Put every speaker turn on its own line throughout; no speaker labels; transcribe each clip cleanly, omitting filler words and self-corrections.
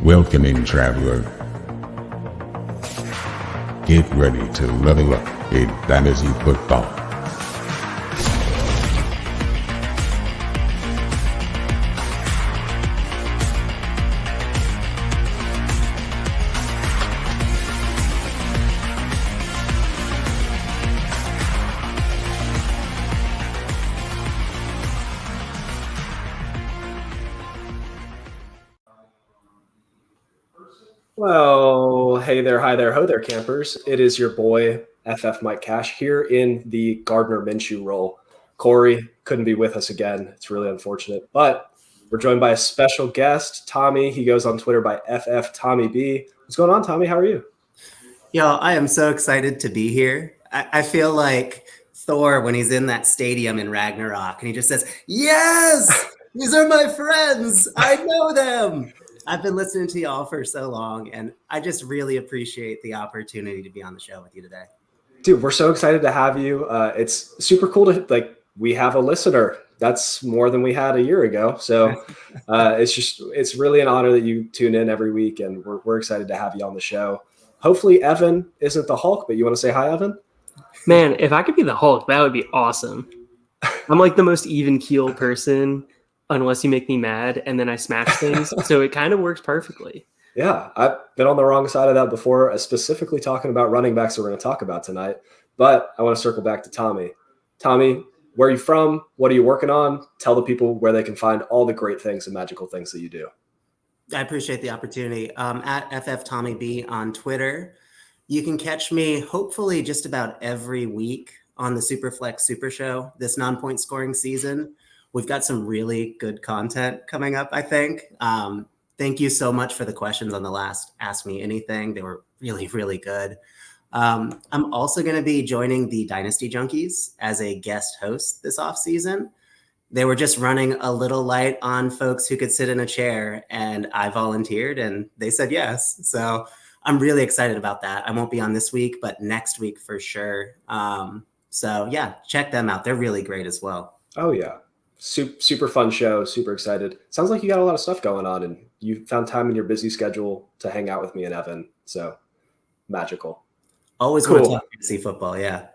Welcoming traveler. Get ready to level up in Dynasty football.
Well, hey there, hi there, ho there, campers. It is your boy, FF Mike Cash, here in the Gardner Minshew role. Corey couldn't be with us again. It's really unfortunate, but we're joined by a special guest, Tommy. He goes on Twitter by FF Tommy B. What's going on, Tommy? How are you?
Yo, I am so excited to be here. I feel like Thor when he's in that stadium in Ragnarok and he just says, yes, these are my friends. I know them. I've been listening to y'all for so long, and I just really appreciate the opportunity to be on the show with you today.
Dude, we're so excited to have you. It's super cool to, we have a listener. That's more than we had a year ago. So it's really an honor that you tune in every week, and we're excited to have you on the show. Hopefully Evan isn't the Hulk, but you want to say hi, Evan?
Man, if I could be the Hulk, that would be awesome. I'm like the most even keel person unless you make me mad and then I smash things. So it kind of works perfectly.
Yeah, I've been on the wrong side of that before, specifically talking about running backs that we're going to talk about tonight. But I want to circle back to Tommy. Tommy, where are you from? What are you working on? Tell the people where they can find all the great things and magical things that you do.
I appreciate the opportunity. At FF Tommy B on Twitter. You can catch me hopefully just about every week on the Superflex Super Show this non-point scoring season. We've got some really good content coming up, I think. Thank you so much for the questions on the last Ask Me Anything. They were really, really good. I'm also going to be joining the Dynasty Junkies as a guest host this offseason. They were just running a little light on folks who could sit in a chair, and I volunteered, and they said yes. So I'm really excited about that. I won't be on this week, but next week for sure. So yeah, check them out. They're really great as well.
Oh, yeah. Super fun show. Super excited. Sounds like you got a lot of stuff going on, and you found time in your busy schedule to hang out with me and Evan. So magical.
Always cool. Want to talk fantasy football. Yeah.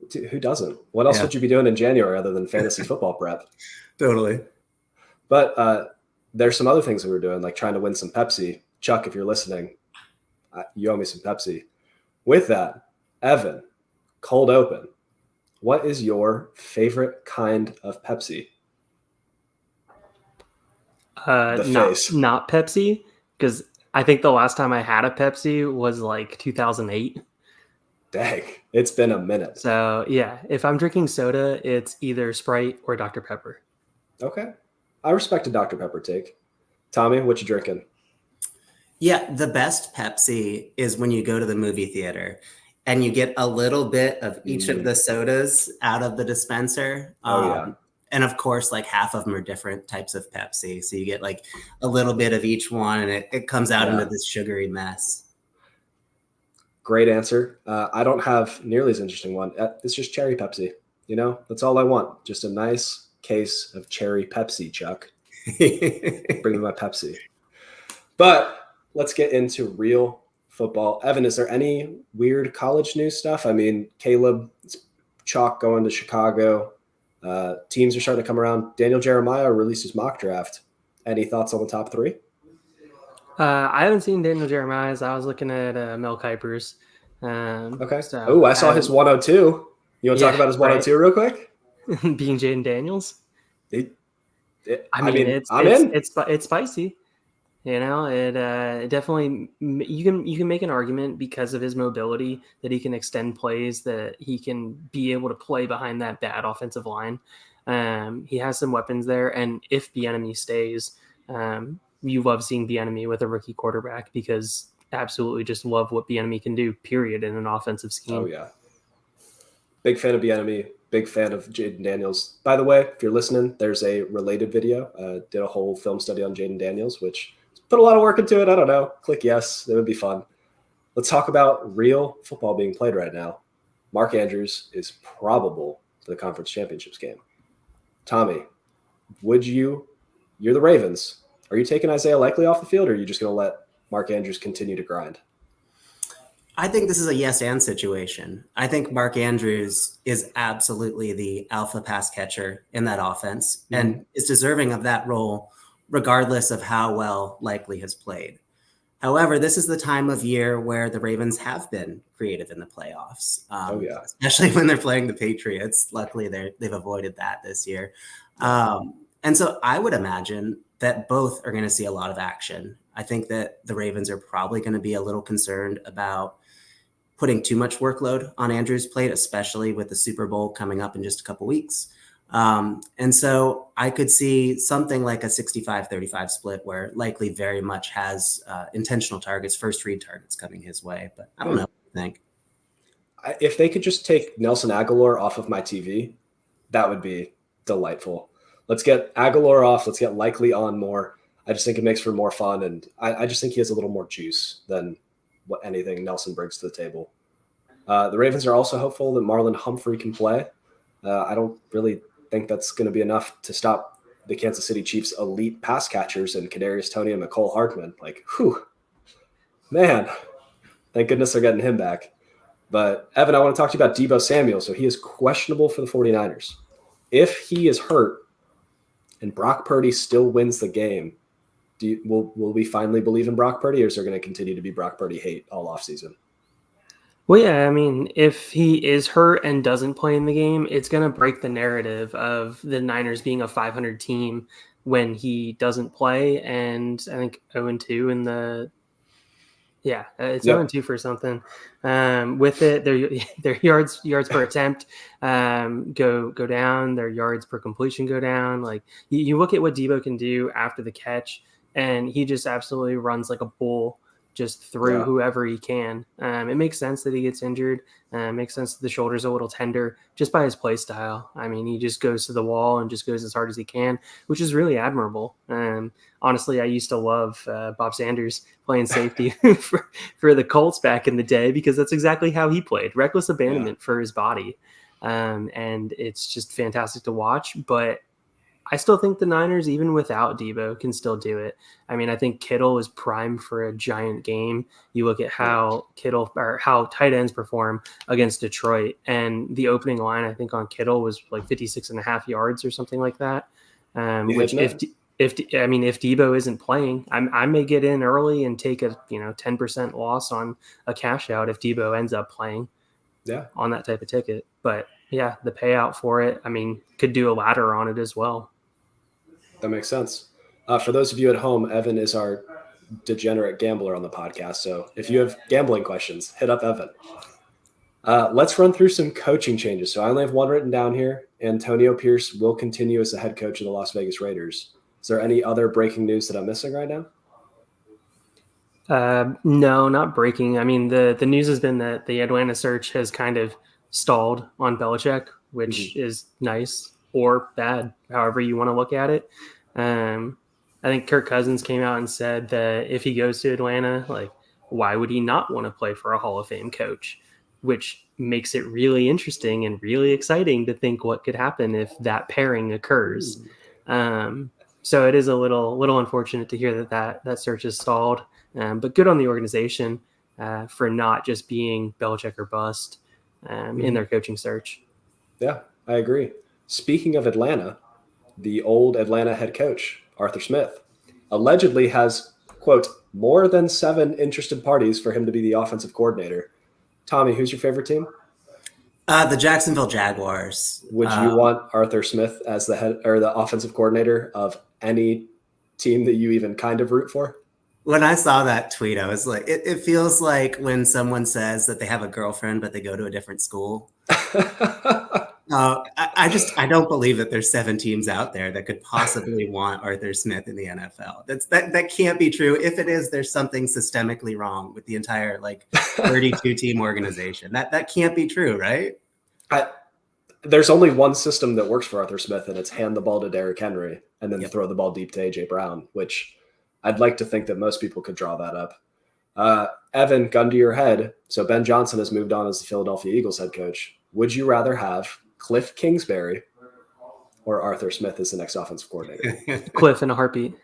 Dude, who doesn't? What else would you be doing in January other than fantasy football prep?
Totally.
But there's some other things that we're doing, like trying to win some Pepsi. Chuck, if you're listening, you owe me some Pepsi. With that, Evan, cold open. What is your favorite kind of Pepsi?
Not Pepsi, because I think the last time I had a Pepsi was like 2008.
Dang, it's been a minute.
So yeah, if I'm drinking soda, it's either Sprite or Dr. Pepper.
Okay, I respect a Dr. Pepper take. Tommy, what you drinking?
Yeah, the best Pepsi is when you go to the movie theater and you get a little bit of each of the sodas out of the dispenser. And of course, like half of them are different types of Pepsi. So you get like a little bit of each one, and it comes out into this sugary mess.
Great answer. I don't have nearly as interesting one. It's just cherry Pepsi. You know, that's all I want. Just a nice case of cherry Pepsi, Chuck. Bring me my Pepsi. But let's get into real football. Evan, is there any weird college news stuff? I mean, Caleb, Chalk going to Chicago. Teams are starting to come around. Daniel Jeremiah released his mock draft. Any thoughts on the top three?
I haven't seen Daniel Jeremiah's. I was looking at Mel Kiper's.
Okay. So I saw his 102. You want to talk about his 102 real quick?
Being Jaden Daniels. It's spicy. You know, it definitely you can make an argument because of his mobility that he can extend plays, that he can be able to play behind that bad offensive line. He has some weapons there, and if Bieniemy stays, you love seeing Bieniemy with a rookie quarterback because absolutely just love what Bieniemy can do. Period in an offensive scheme.
Oh yeah, big fan of Bieniemy. Big fan of Jaden Daniels. By the way, if you're listening, there's a related video. Did a whole film study on Jaden Daniels, which put a lot of work into it. I don't know. Click yes. It would be fun. Let's talk about real football being played right now. Mark Andrews is probable for the conference championships game. Tommy, you're the Ravens. Are you taking Isaiah Likely off the field, or are you just going to let Mark Andrews continue to grind?
I think this is a yes and situation. I think Mark Andrews is absolutely the alpha pass catcher in that offense and is deserving of that role, regardless of how well Likely has played. However, this is the time of year where the Ravens have been creative in the playoffs, especially when they're playing the Patriots. Luckily, they've avoided that this year. And so I would imagine that both are going to see a lot of action. I think that the Ravens are probably going to be a little concerned about putting too much workload on Andrews' plate, especially with the Super Bowl coming up in just a couple weeks. And so I could see something like a 65-35 split where Likely very much has intentional targets, first read targets coming his way. But I don't know what you think.
If they could just take Nelson Aguilar off of my TV, that would be delightful. Let's get Aguilar off. Let's get Likely on more. I just think it makes for more fun. And I just think he has a little more juice than what anything Nelson brings to the table. The Ravens are also hopeful that Marlon Humphrey can play. I don't really think that's going to be enough to stop the Kansas City Chiefs' elite pass catchers and Kadarius Toney and McCole Hardman. Like, whew, man, thank goodness they're getting him back. But Evan, I want to talk to you about Deebo Samuel. So he is questionable for the 49ers. If he is hurt and Brock Purdy still wins the game, will we finally believe in Brock Purdy, or is there going to continue to be Brock Purdy hate all offseason?
Well, yeah, I mean, if he is hurt and doesn't play in the game, it's going to break the narrative of the Niners being a 500 team when he doesn't play. And I think 0-2 in the – yeah, it's 0-2 for something. With it, their yards per attempt go down. Their yards per completion go down. Like you look at what Deebo can do after the catch, and he just absolutely runs like a bull just through whoever he can. It makes sense that he gets injured. It makes sense that the shoulder's a little tender just by his play style. I mean, he just goes to the wall and just goes as hard as he can, which is really admirable. Honestly, I used to love Bob Sanders playing safety for the Colts back in the day because that's exactly how he played. Reckless abandonment for his body. And it's just fantastic to watch. But I still think the Niners, even without Deebo, can still do it. I mean, I think Kittle is primed for a giant game. You look at how how tight ends perform against Detroit, and the opening line, I think, on Kittle was like 56.5 yards or something like that. Which if Deebo isn't playing, I may get in early and take a 10% loss on a cash out if Deebo ends up playing. On that type of ticket. But yeah, the payout for it, I mean, could do a ladder on it as well.
That makes sense. For those of you at home, Evan is our degenerate gambler on the podcast. So if you have gambling questions, hit up Evan. Let's run through some coaching changes. So I only have one written down here. Antonio Pierce will continue as the head coach of the Las Vegas Raiders. Is there any other breaking news that I'm missing right now?
No, not breaking. I mean, the news has been that the Atlanta search has kind of stalled on Belichick, which is nice or bad, however you want to look at it. I think Kirk Cousins came out and said that if he goes to Atlanta, like, why would he not want to play for a Hall of Fame coach? Which makes it really interesting and really exciting to think what could happen if that pairing occurs. So it is a little unfortunate to hear that search is stalled. But good on the organization for not just being Belichick or bust in their coaching search.
Yeah, I agree. Speaking of Atlanta, the old Atlanta head coach, Arthur Smith, allegedly has, quote, more than 7 interested parties for him to be the offensive coordinator. Tommy, who's your favorite team?
The Jacksonville Jaguars.
Would you want Arthur Smith as the head or the offensive coordinator of any team that you even kind of root for?
When I saw that tweet, I was like, it feels like when someone says that they have a girlfriend, but they go to a different school. I don't believe that there's 7 teams out there that could possibly want Arthur Smith in the NFL. That can't be true. If it is, there's something systemically wrong with the entire 32 team organization. That can't be true, right?
There's only one system that works for Arthur Smith, and it's hand the ball to Derrick Henry and then throw the ball deep to AJ Brown, which I'd like to think that most people could draw that up. Evan, gun to your head. So Ben Johnson has moved on as the Philadelphia Eagles head coach. Would you rather have Cliff Kingsbury or Arthur Smith as the next offensive coordinator?
Cliff in a heartbeat.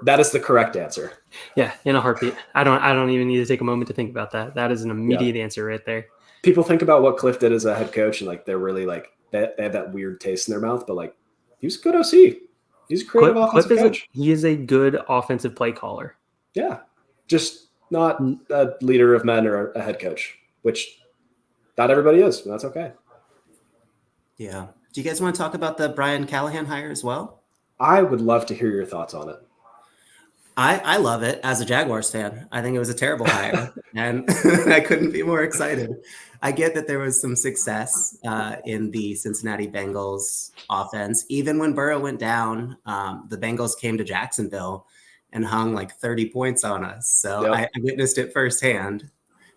That is the correct answer.
Yeah, in a heartbeat. I don't even need to take a moment to think about that. That is an immediate answer right there.
People think about what Cliff did as a head coach, and like they're really like they have that weird taste in their mouth. But like he was a good OC. He's a creative offensive coach.
He is a good offensive play caller.
Yeah, just not a leader of men or a head coach, which not everybody is, and that's okay.
Yeah. Do you guys want to talk about the Brian Callahan hire as well?
I would love to hear your thoughts on it.
I love it as a Jaguars fan. I think it was a terrible hire, and I couldn't be more excited. I get that there was some success in the Cincinnati Bengals offense. Even when Burrow went down, the Bengals came to Jacksonville and hung like 30 points on us. So I witnessed it firsthand.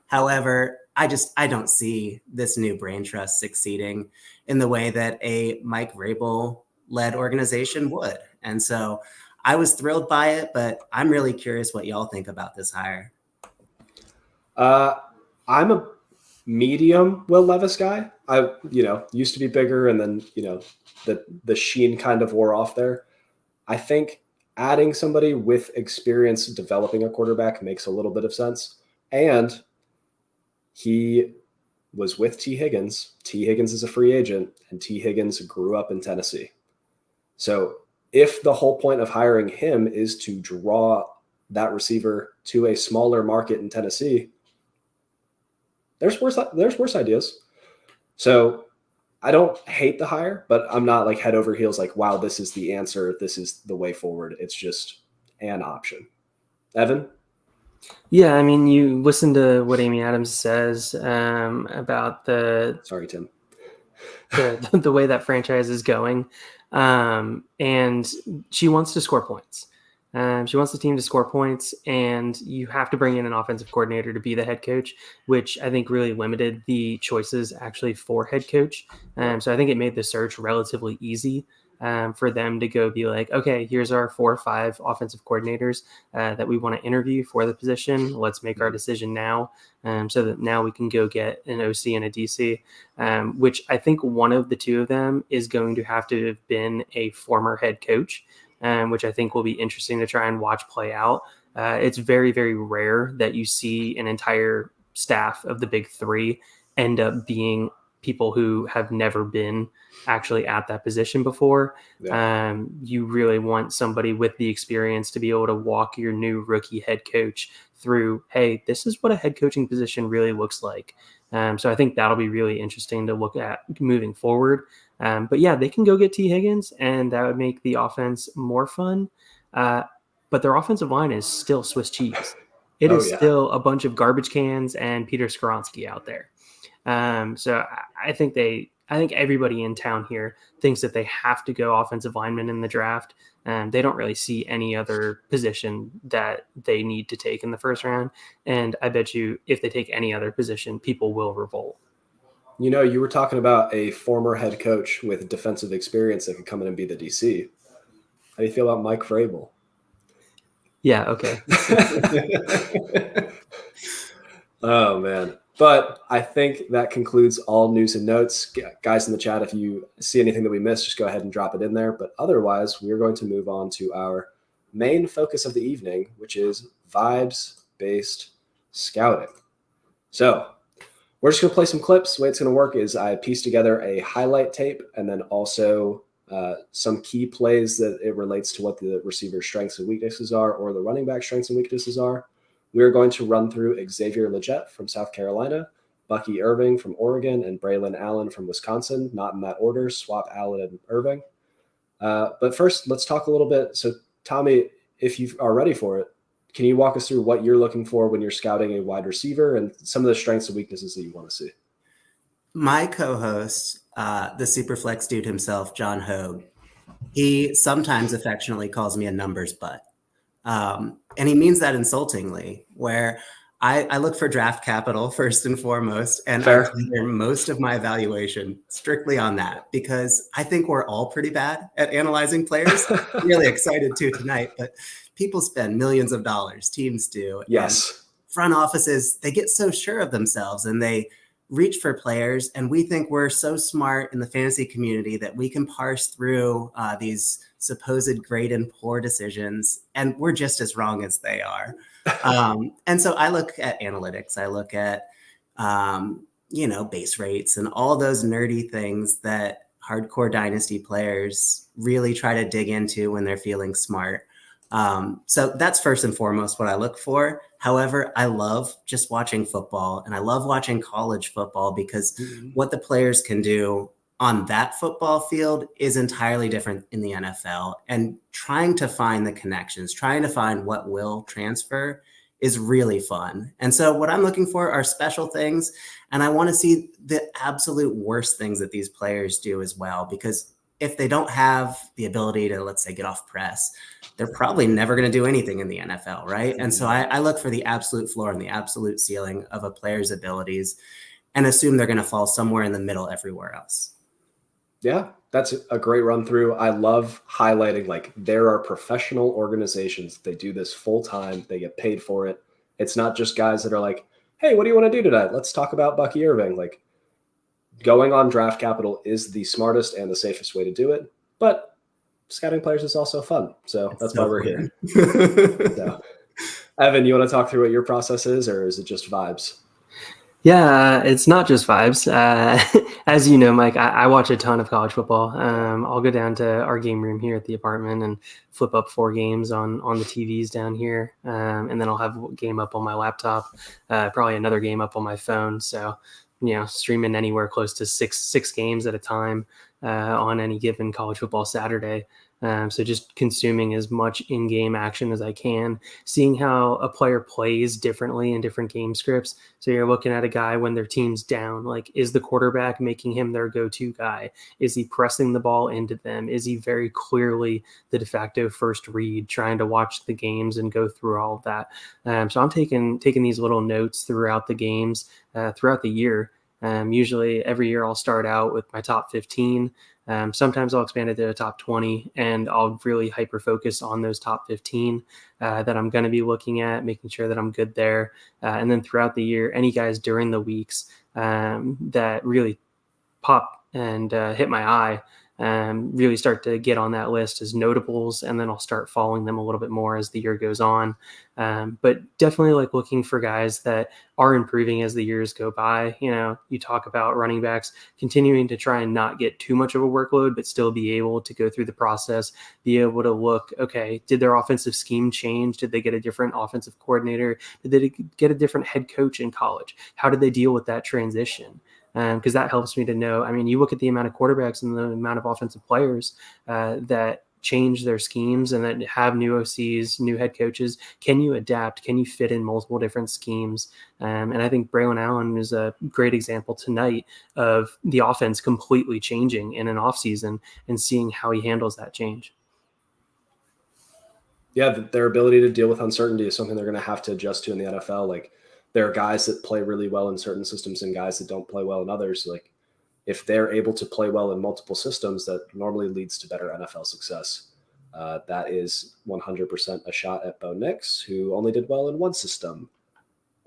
However, I don't see this new brain trust succeeding in the way that a Mike Vrabel-led organization would. And so I was thrilled by it, but I'm really curious what y'all think about this hire.
I'm a medium Will Levis guy. I, used to be bigger, and then, the sheen kind of wore off there. I think adding somebody with experience developing a quarterback makes a little bit of sense. And he was with T. Higgins. T. Higgins is a free agent, and T. Higgins grew up in Tennessee. So if the whole point of hiring him is to draw that receiver to a smaller market in Tennessee, there's worse ideas. So I don't hate the hire, but I'm not like head over heels like, wow, this is the answer. This is the way forward. It's just an option. Evan?
Yeah, I mean, you listen to what Amy Adams says about
Sorry, Tim.
the way that franchise is going. And she wants to score points. She wants the team to score points, and you have to bring in an offensive coordinator to be the head coach, which I think really limited the choices actually for head coach. So I think it made the search relatively easy for them to go be like, okay, here's our 4 or 5 offensive coordinators that we want to interview for the position. Let's make our decision now, so that now we can go get an OC and a DC, which I think one of the 2 of them is going to have to have been a former head coach, which I think will be interesting to try and watch play out. It's very, very rare that you see an entire staff of the big 3 end up being people who have never been actually at that position before. Yeah. You really want somebody with the experience to be able to walk your new rookie head coach through, hey, this is what a head coaching position really looks like. So I think that'll be really interesting to look at moving forward. But yeah, they can go get T. Higgins, and that would make the offense more fun. But their offensive line is still Swiss cheese. It is still a bunch of garbage cans and Peter Skoronski out there. So I think everybody in town here thinks that they have to go offensive lineman in the draft. They don't really see any other position that they need to take in the first round. And I bet you if they take any other position, people will revolt.
You were talking about a former head coach with defensive experience that could come in and be the DC. How do you feel about Mike Vrabel?
Yeah, okay.
Oh, man. But I think that concludes all news and notes. Guys in the chat, if you see anything that we missed, just go ahead and drop it in there. But otherwise, we're going to move on to our main focus of the evening, which is vibes-based scouting. So we're just going to play some clips. The way it's going to work is I piece together a highlight tape and then also some key plays that it relates to what the receiver's strengths and weaknesses are or the running back strengths and weaknesses are. We're going to run through Xavier Legette from South Carolina, Bucky Irving from Oregon, and Braylon Allen from Wisconsin. Not in that order. Swap Allen and Irving. But first, let's talk a little bit. So, Tommy, if you are ready for it, can you walk us through what you're looking for when you're scouting a wide receiver and some of the strengths and weaknesses that you want to see?
My co-host, the Superflex dude himself, John Hogue, he sometimes affectionately calls me a numbers butt. And he means that insultingly, where I look for draft capital first and foremost, and I center most of my evaluation strictly on that because I think we're all pretty bad at analyzing players. I'm really excited too tonight, but people spend millions of dollars, teams do.
Yes.
And front offices, they get so sure of themselves and they reach for players, and we think we're so smart in the fantasy community that we can parse through these supposed great and poor decisions, and we're just as wrong as they are. And so I look at analytics, I look at base rates and all those nerdy things that hardcore dynasty players really try to dig into when they're feeling smart. So that's first and foremost what I look for. However, I love just watching football, and I love watching college football because what the players can do on that football field is entirely different in the NFL. And trying to find the connections, trying to find what will transfer is really fun. And so what I'm looking for are special things, and I want to see the absolute worst things that these players do as well, because if they don't have the ability to, let's say, get off press, they're probably never going to do anything in the NFL, right? And so I look for the absolute floor and the absolute ceiling of a player's abilities and assume they're going to fall somewhere in the middle everywhere else.
Yeah, that's a great run through. I love highlighting, like, there are professional organizations. They do this full time. They get paid for it. It's not just guys that are like, hey, what do you want to do tonight? Let's talk about Bucky Irving. Like, going on draft capital is the smartest and the safest way to do it. But scouting players is also fun. So that's why we're here. So, Evan, you want to talk through what your process is, or is it just vibes?
Yeah, it's not just vibes. As you know, Mike, I watch a ton of college football. I'll go down to our game room here at the apartment and flip up 4 games on the TVs down here. And then I'll have a game up on my laptop, probably another game up on my phone. So, streaming anywhere close to six games at a time on any given college football Saturday. So just consuming as much in-game action as I can, seeing how a player plays differently in different game scripts. So you're looking at a guy when their team's down, like, is the quarterback making him their go-to guy? Is he pressing the ball into them? Is he very clearly the de facto first read, trying to watch the games and go through all of that? So I'm taking these little notes throughout the games, throughout the year. Usually every year I'll start out with my top 15. Sometimes I'll expand it to a top 20, and I'll really hyper focus on those top 15 that I'm going to be looking at, making sure that I'm good there. And then throughout the year, any guys during the weeks that really pop and hit my eye, really start to get on that list as notables, and then I'll start following them a little bit more as the year goes on. But definitely like looking for guys that are improving as the years go by. You talk about running backs continuing to try and not get too much of a workload, but still be able to go through the process, be able to look, okay, did their offensive scheme change? Did they get a different offensive coordinator? Did they get a different head coach in college? How did they deal with that transition? Because that helps me to know. I mean, you look at the amount of quarterbacks and the amount of offensive players that change their schemes and that have new OCs, new head coaches. Can you adapt? Can you fit in multiple different schemes? And I think Braylon Allen is a great example tonight of the offense completely changing in an offseason and seeing how he handles that change.
Yeah, their ability to deal with uncertainty is something they're going to have to adjust to in the NFL. Like, there are guys that play really well in certain systems and guys that don't play well in others. Like, if they're able to play well in multiple systems, that normally leads to better NFL success. That is 100% a shot at Bo Nix, who only did well in one system.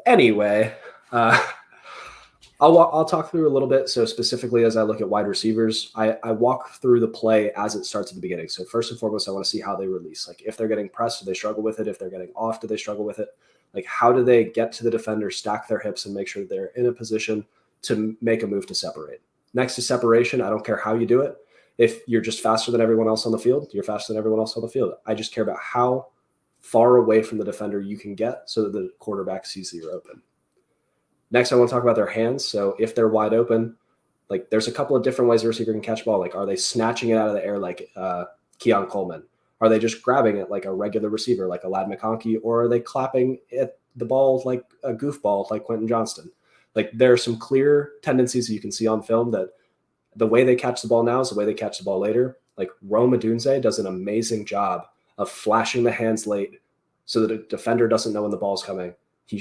Anyway, I'll talk through a little bit. So specifically, as I look at wide receivers, I walk through the play as it starts at the beginning. So first and foremost, I want to see how they release. Like, if they're getting pressed, do they struggle with it? If they're getting off, do they struggle with it? Like, how do they get to the defender, stack their hips, and make sure they're in a position to make a move to separate? Next to separation, I don't care how you do it. If you're just faster than everyone else on the field, you're faster than everyone else on the field. I just care about how far away from the defender you can get so that the quarterback sees that you're open. Next, I want to talk about their hands. So if they're wide open, like, there's a couple of different ways a receiver can catch ball. Like, are they snatching it out of the air like Keon Coleman? Are they just grabbing it like a regular receiver, like a Ladd McConkey? Or are they clapping at the ball like a goofball, like Quentin Johnston? Like, there are some clear tendencies that you can see on film that the way they catch the ball now is the way they catch the ball later. Like, Rome Odunze does an amazing job of flashing the hands late so that a defender doesn't know when the ball's coming. He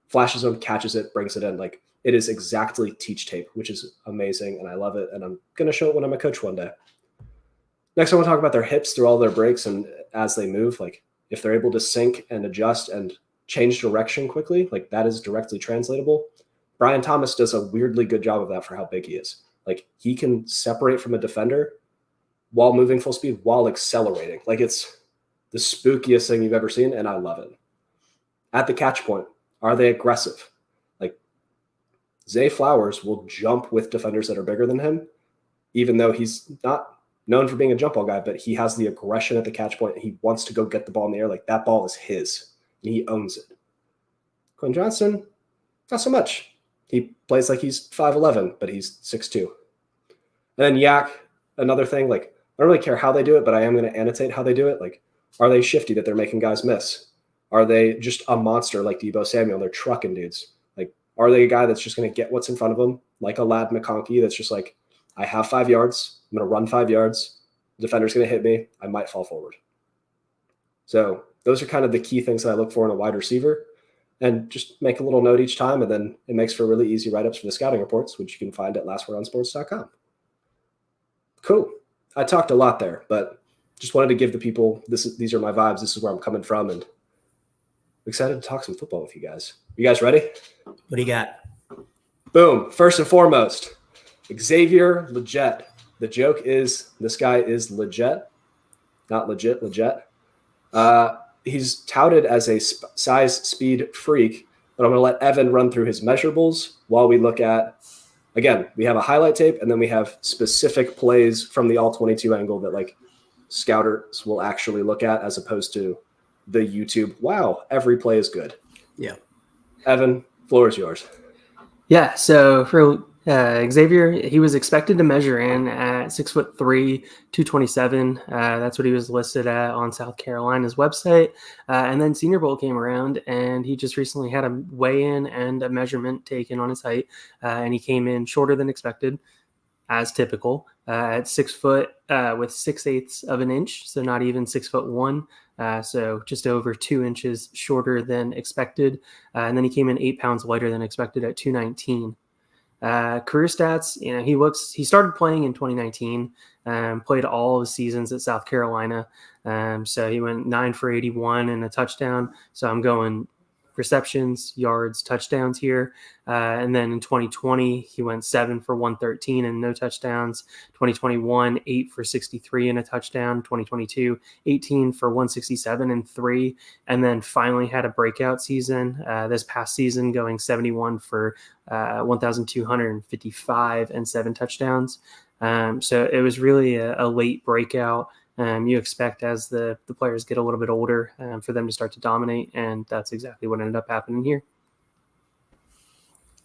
flashes them, catches it, brings it in. Like, it is exactly teach tape, which is amazing, and I love it, and I'm going to show it when I'm a coach one day. Next, I want to talk about their hips through all their breaks and as they move. Like, if they're able to sync and adjust and change direction quickly, like, that is directly translatable. Brian Thomas does a weirdly good job of that for how big he is. Like, he can separate from a defender while moving full speed, while accelerating. Like, it's the spookiest thing you've ever seen, and I love it. At the catch point, are they aggressive? Like, Zay Flowers will jump with defenders that are bigger than him, even though he's not known for being a jump ball guy, but he has the aggression at the catch point. He wants to go get the ball in the air. Like, that ball is his, and he owns it. Quinn Johnson, not so much. He plays like he's 5'11", but he's 6'2". And then Yak, another thing, like, I don't really care how they do it, but I am going to annotate how they do it. Like, are they shifty that they're making guys miss? Are they just a monster like Deebo Samuel? They're trucking dudes. Like, are they a guy that's just going to get what's in front of them, like a Lad McConkey that's just like, I have 5 yards. I'm going to run 5 yards. The defender's going to hit me. I might fall forward. So those are kind of the key things that I look for in a wide receiver. And just make a little note each time, and then it makes for really easy write-ups for the scouting reports, which you can find at lastwordonsports.com. Cool. I talked a lot there, but just wanted to give the people these are my vibes. This is where I'm coming from, and I'm excited to talk some football with you guys. You guys ready?
What do you got?
Boom. First and foremost, Xavier Legette. The joke is this guy is legit, not legit. He's touted as a size speed freak, but I'm going to let Evan run through his measurables while we look at, again, we have a highlight tape, and then we have specific plays from the all-22 angle that, like, scouters will actually look at, as opposed to the YouTube, wow, every play is good.
Yeah.
Evan, floor is yours.
Yeah, so for Xavier, he was expected to measure in at 6'3", 227. That's what he was listed at on South Carolina's website. And then Senior Bowl came around, and he just recently had a weigh-in and a measurement taken on his height, and he came in shorter than expected, as typical, at 6 foot with 6/8 of an inch, so not even 6'1". So just over 2 inches shorter than expected. And then he came in 8 pounds lighter than expected at 219. Career stats, he started playing in 2019, played all of the seasons at South Carolina. So he went 9 for 81 and a touchdown. So I'm going receptions, yards, touchdowns here. And then in 2020, he went 7 for 113 and no touchdowns. 2021, 8 for 63 and a touchdown. 2022, 18 for 167 and 3. And then finally had a breakout season this past season, going 71 for 1,255 and 7 touchdowns. So it was really a late breakout. You expect as the players get a little bit older for them to start to dominate, and that's exactly what ended up happening here.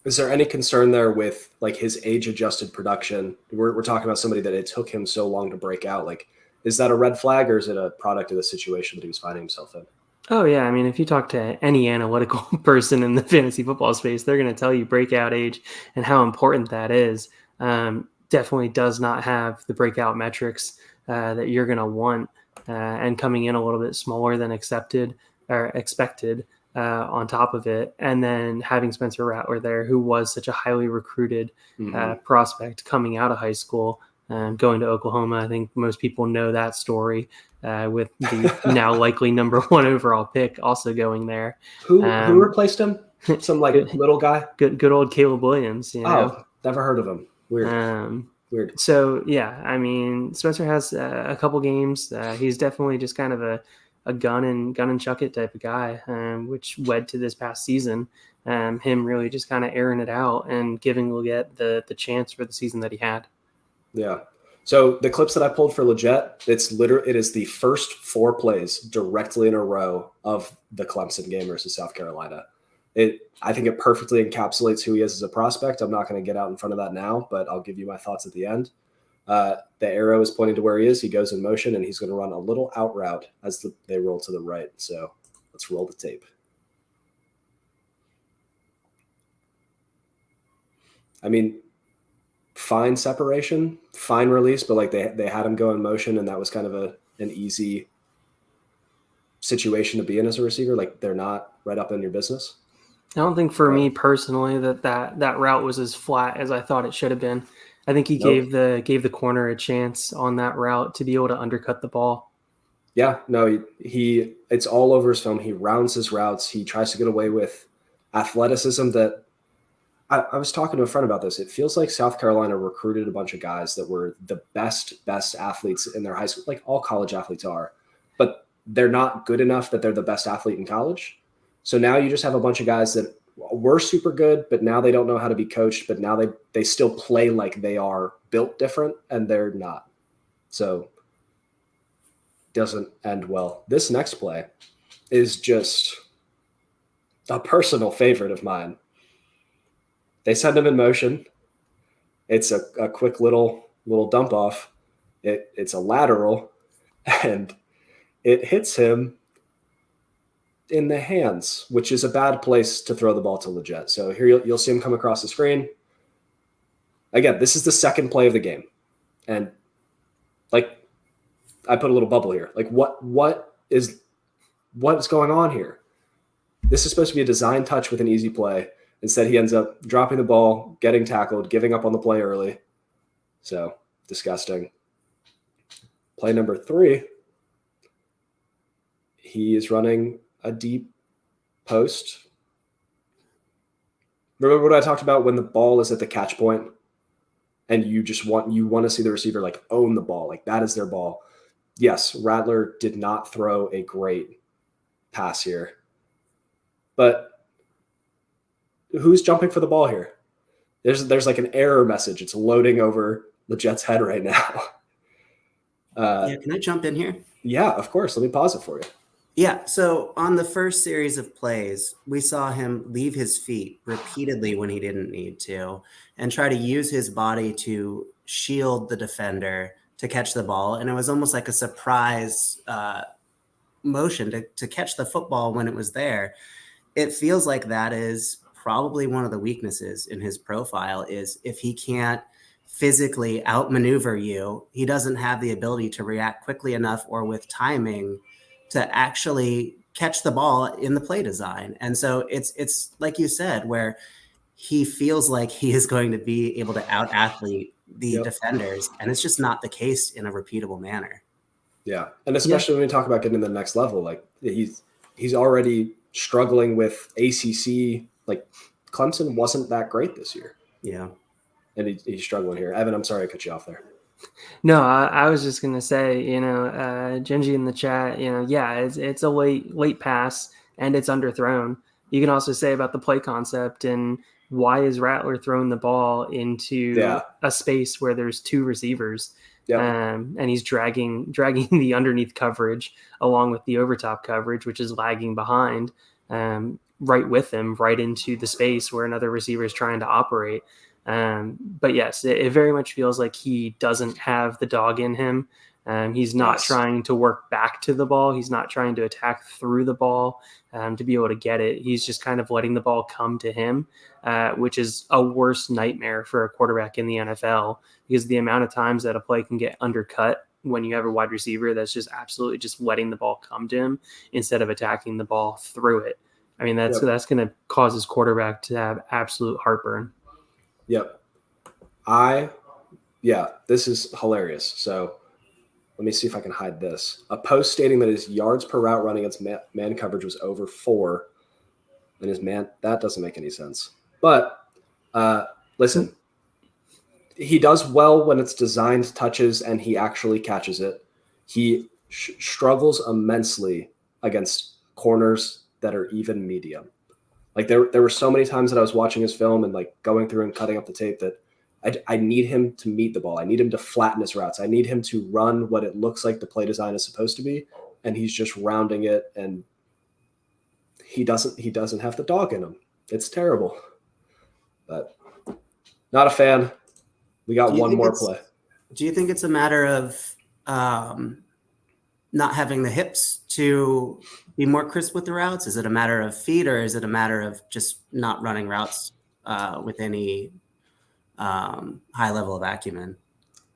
Is there any concern there with, like, his age-adjusted production? We're talking about somebody that it took him so long to break out. Like, is that a red flag, or is it a product of the situation that he was finding himself in?
Oh, yeah. I mean, if you talk to any analytical person in the fantasy football space, they're going to tell you breakout age and how important that is. Definitely does not have the breakout metrics that you're going to want, and coming in a little bit smaller than expected on top of it. And then having Spencer Rattler there, who was such a highly recruited prospect coming out of high school, going to Oklahoma. I think most people know that story with the now likely number 1 overall pick also going there.
Who replaced him? Some little guy?
Good old Caleb Williams.
Oh, never heard of him. Weird. Weird.
So, yeah, I mean, Spencer has a couple games. He's definitely just kind of a gun and chuck it type of guy, which led to this past season, him really just kind of airing it out and giving Legette the chance for the season that he had. Yeah.
So the clips that I pulled for Legette, it is the first 4 plays directly in a row of the Clemson game versus South Carolina. I think it perfectly encapsulates who he is as a prospect. I'm not going to get out in front of that now, but I'll give you my thoughts at the end. The arrow is pointing to where he is. He goes in motion, and he's going to run a little out route as they roll to the right. So let's roll the tape. I mean, fine separation, fine release, but like they had him go in motion, and that was kind of an easy situation to be in as a receiver. Like, they're not right up in your business.
I don't think for me personally that route was as flat as I thought it should have been. I think he gave the corner a chance on that route to be able to undercut the ball.
Yeah, no, it's all over his film. He rounds his routes. He tries to get away with athleticism that I was talking to a friend about this. It feels like South Carolina recruited a bunch of guys that were the best athletes in their high school, like all college athletes are, but they're not good enough that they're the best athlete in college. So now you just have a bunch of guys that were super good, but now they don't know how to be coached, but now they still play like they are built different, and they're not. So doesn't end well. This next play is just a personal favorite of mine. They send him in motion. It's a quick little dump off. It's a lateral, and it hits him in the hands, which is a bad place to throw the ball to Leggett. So here you'll see him come across the screen. Again, this is the second play of the game. And like I put a little bubble here. Like what is going on here? This is supposed to be a design touch with an easy play. Instead, he ends up dropping the ball, getting tackled, giving up on the play early. So disgusting. Play number 3. He is running a deep post. Remember what I talked about when the ball is at the catch point and you want to see the receiver like own the ball, like that is their ball. Yes, Rattler did not throw a great pass here. But who's jumping for the ball here? There's like an error message. It's loading over Leggett's head right now.
Can I jump in here?
Yeah, of course. Let me pause it for you.
Yeah, so on the first series of plays, we saw him leave his feet repeatedly when he didn't need to and try to use his body to shield the defender to catch the ball. And it was almost like a surprise motion to catch the football when it was there. It feels like that is probably one of the weaknesses in his profile is if he can't physically outmaneuver you, he doesn't have the ability to react quickly enough or with timing to actually catch the ball in the play design. And so it's like you said, where he feels like he is going to be able to out athlete the defenders. And it's just not the case in a repeatable manner.
Yeah. And especially when we talk about getting to the next level, like he's already struggling with ACC. Like Clemson wasn't that great this year.
Yeah.
And he's struggling here. Evan, I'm sorry I cut you off there.
No, I was just gonna say, Genji in the chat, it's a late pass and it's underthrown. You can also say about the play concept and why is Rattler throwing the ball into a space where there's 2 receivers, and he's dragging the underneath coverage along with the overtop coverage, which is lagging behind, right with him, right into the space where another receiver is trying to operate. But yes, it very much feels like he doesn't have the dog in him. He's not trying to work back to the ball. He's not trying to attack through the ball to be able to get it. He's just kind of letting the ball come to him, which is a worse nightmare for a quarterback in the NFL because the amount of times that a play can get undercut when you have a wide receiver that's just absolutely just letting the ball come to him instead of attacking the ball through it. I mean, that's going to cause his quarterback to have absolute heartburn.
Yep. This is hilarious. So let me see if I can hide this. A post stating that his yards per route running against man coverage was over 4. And that doesn't make any sense. But listen, he does well when it's designed touches and he actually catches it. He struggles immensely against corners that are even medium. Like there were so many times that I was watching his film and like going through and cutting up the tape that I need him to meet the ball. I need him to flatten his routes. I need him to run what it looks like the play design is supposed to be. And he's just rounding it. And he doesn't have the dog in him. It's terrible, but not a fan. We got one more play.
Do you think it's a matter of not having the hips to be more crisp with the routes? Is it a matter of feet or is it a matter of just not running routes with any high level of acumen?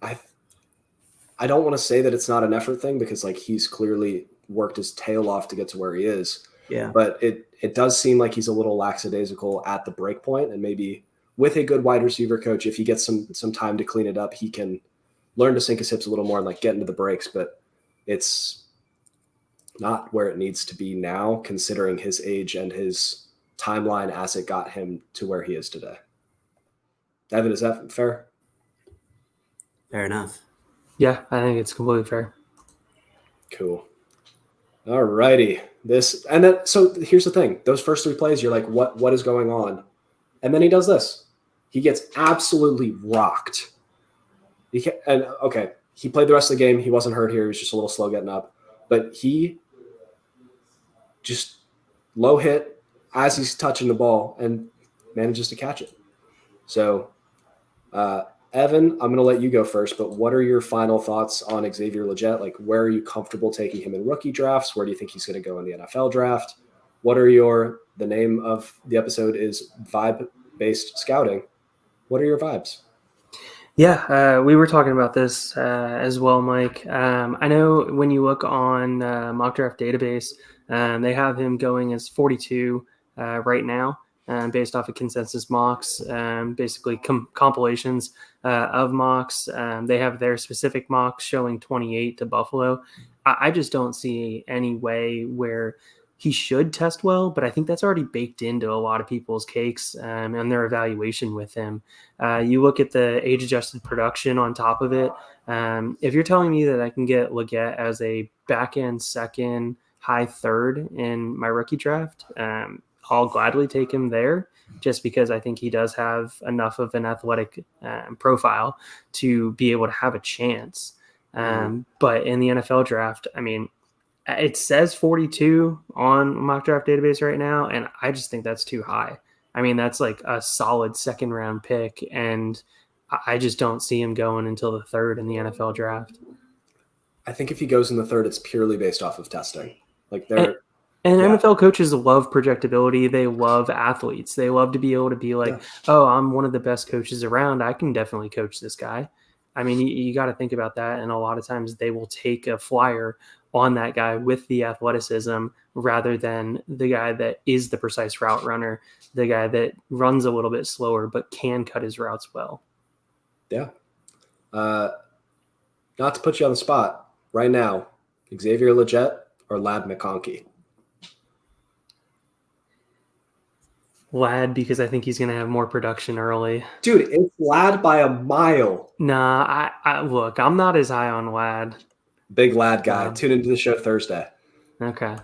I don't want to say that it's not an effort thing because like he's clearly worked his tail off to get to where he is.
Yeah.
But it does seem like he's a little lackadaisical at the break point, and maybe with a good wide receiver coach, if he gets some time to clean it up, he can learn to sink his hips a little more and like get into the breaks. But it's not where it needs to be now, considering his age and his timeline as it got him to where he is today. Evan, is that fair?
Fair enough.
Yeah, I think it's completely fair.
Cool. All righty. So here's the thing. Those first 3 plays, you're like, what is going on? And then he does this. He gets absolutely rocked. He played the rest of the game. He wasn't hurt here. He was just a little slow getting up. But he just low hit as he's touching the ball and manages to catch it. So, Evan, I'm going to let you go first, but what are your final thoughts on Xavier Legette? Like, where are you comfortable taking him in rookie drafts? Where do you think he's going to go in the NFL draft? What are the name of the episode is Vibe-Based Scouting. What are your vibes?
Yeah, we were talking about this as well, Mike. I know when you look on Mock Draft Database, they have him going as 42 right now, based off of consensus mocks, basically compilations of mocks. They have their specific mocks showing 28 to Buffalo. I just don't see any way where he should test well, but I think that's already baked into a lot of people's cakes and their evaluation with him. You look at the age-adjusted production on top of it. If you're telling me that I can get Legette as a back-end second, high third in my rookie draft, I'll gladly take him there just because I think he does have enough of an athletic profile to be able to have a chance. But in the NFL draft, I mean, it says 42 on Mock Draft Database right now, and I just think that's too high. I mean, that's like a solid second round pick, and I just don't see him going until the third in the NFL draft.
I think if he goes in the third, it's purely based off of testing. Like
And NFL coaches love projectability. They love athletes. They love to be able to be like, oh, I'm one of the best coaches around. I can definitely coach this guy. I mean, you got to think about that. And a lot of times they will take a flyer on that guy with the athleticism rather than the guy that is the precise route runner, the guy that runs a little bit slower but can cut his routes well.
Yeah. Not to put you on the spot right now, Xavier Legette or Ladd McConkey?
Ladd, because I think he's going to have more production early.
Dude, it's Ladd by a mile.
Nah, I look, I'm not as high on Ladd.
Big Ladd guy. Tune into the show Thursday.
Okay.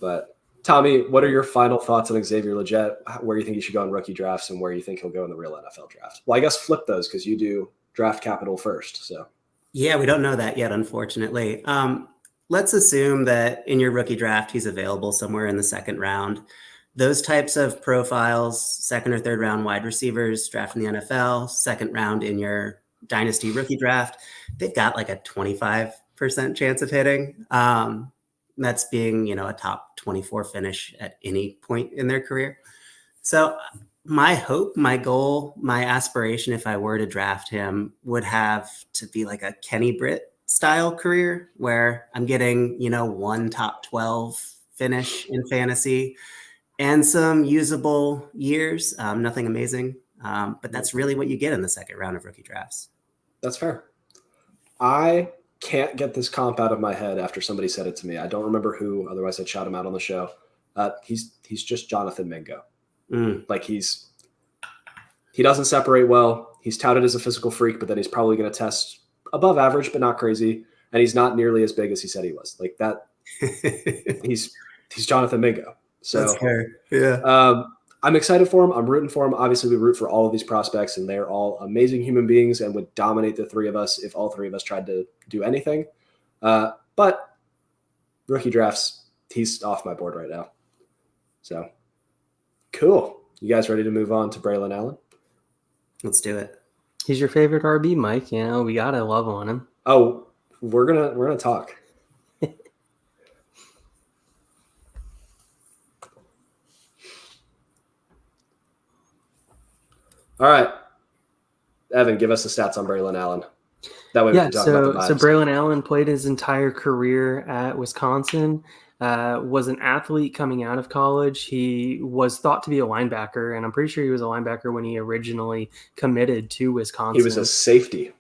But Tommy, what are your final thoughts on Xavier Legette? Where you think he should go in rookie drafts and where you think he'll go in the real NFL draft? Well, I guess flip those because you do draft capital first. So
yeah, we don't know that yet, unfortunately. Let's assume that in your rookie draft, he's available somewhere in the second round. Those types of profiles, second or third round wide receivers, draft in the NFL, second round in your Dynasty rookie draft, they've got like a 25% chance of hitting. That's being, a top 24 finish at any point in their career. So my hope, my goal, my aspiration, if I were to draft him, would have to be like a Kenny Britt style career where I'm getting, one top 12 finish in fantasy and some usable years. Nothing amazing. But that's really what you get in the second round of rookie drafts.
That's fair. I can't get this comp out of my head after somebody said it to me. I don't remember who, otherwise I'd shout him out on the show. He's just Jonathan Mingo. Like he doesn't separate well. He's touted as a physical freak, but then he's probably going to test above average, but not crazy. And he's not nearly as big as he said he was. Like that. he's Jonathan Mingo. So
that's fair. Yeah.
I'm excited for him. I'm rooting for him. Obviously, we root for all of these prospects, and they're all amazing human beings and would dominate the three of us if all three of us tried to do anything. But rookie drafts, he's off my board right now. So, cool. You guys ready to move on to Braylon Allen?
Let's do it.
He's your favorite RB, Mike. We gotta love on him.
Oh, we're gonna talk. All right, Evan, give us the stats on Braylon Allen. That way we can talk about the vibes.
So Braylon Allen played his entire career at Wisconsin, was an athlete coming out of college. He was thought to be a linebacker, and I'm pretty sure he was a linebacker when he originally committed to Wisconsin.
He was a safety.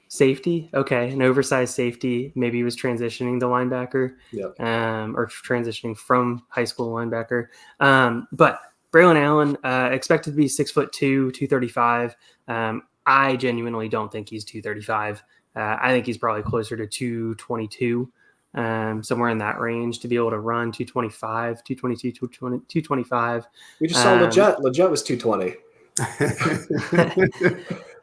Safety? Okay, an oversized safety. Maybe he was transitioning to linebacker,
Yep.
Or transitioning from high school linebacker. But Braylon Allen, expected to be 6'2", 235. I genuinely don't think he's 235. I think he's probably closer to 222, somewhere in that range, to be able to run 225, 222, 225.
We just saw Leggett. Leggett was 220.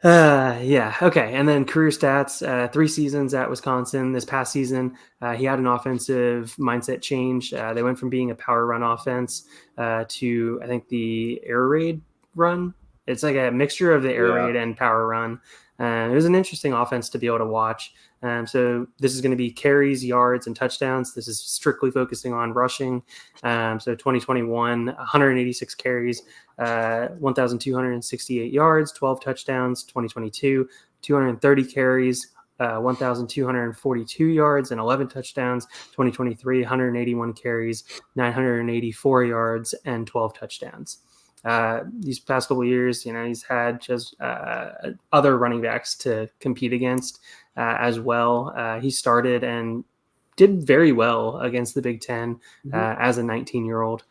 Yeah. Okay. And then career stats, 3 seasons at Wisconsin. This past season, he had an offensive mindset change. They went from being a power run offense to, I think, the air raid run. It's like a mixture of the air raid and power run. It was an interesting offense to be able to watch. So this is going to be carries, yards, and touchdowns. This is strictly focusing on rushing. So 2021, 186 carries, 1,268 yards, 12 touchdowns. 2022, 230 carries, 1,242 yards, and 11 touchdowns. 2023, 181 carries, 984 yards, and 12 touchdowns. These past couple of years, he's had just other running backs to compete against as well. He started and did very well against the Big Ten as a 19-year-old,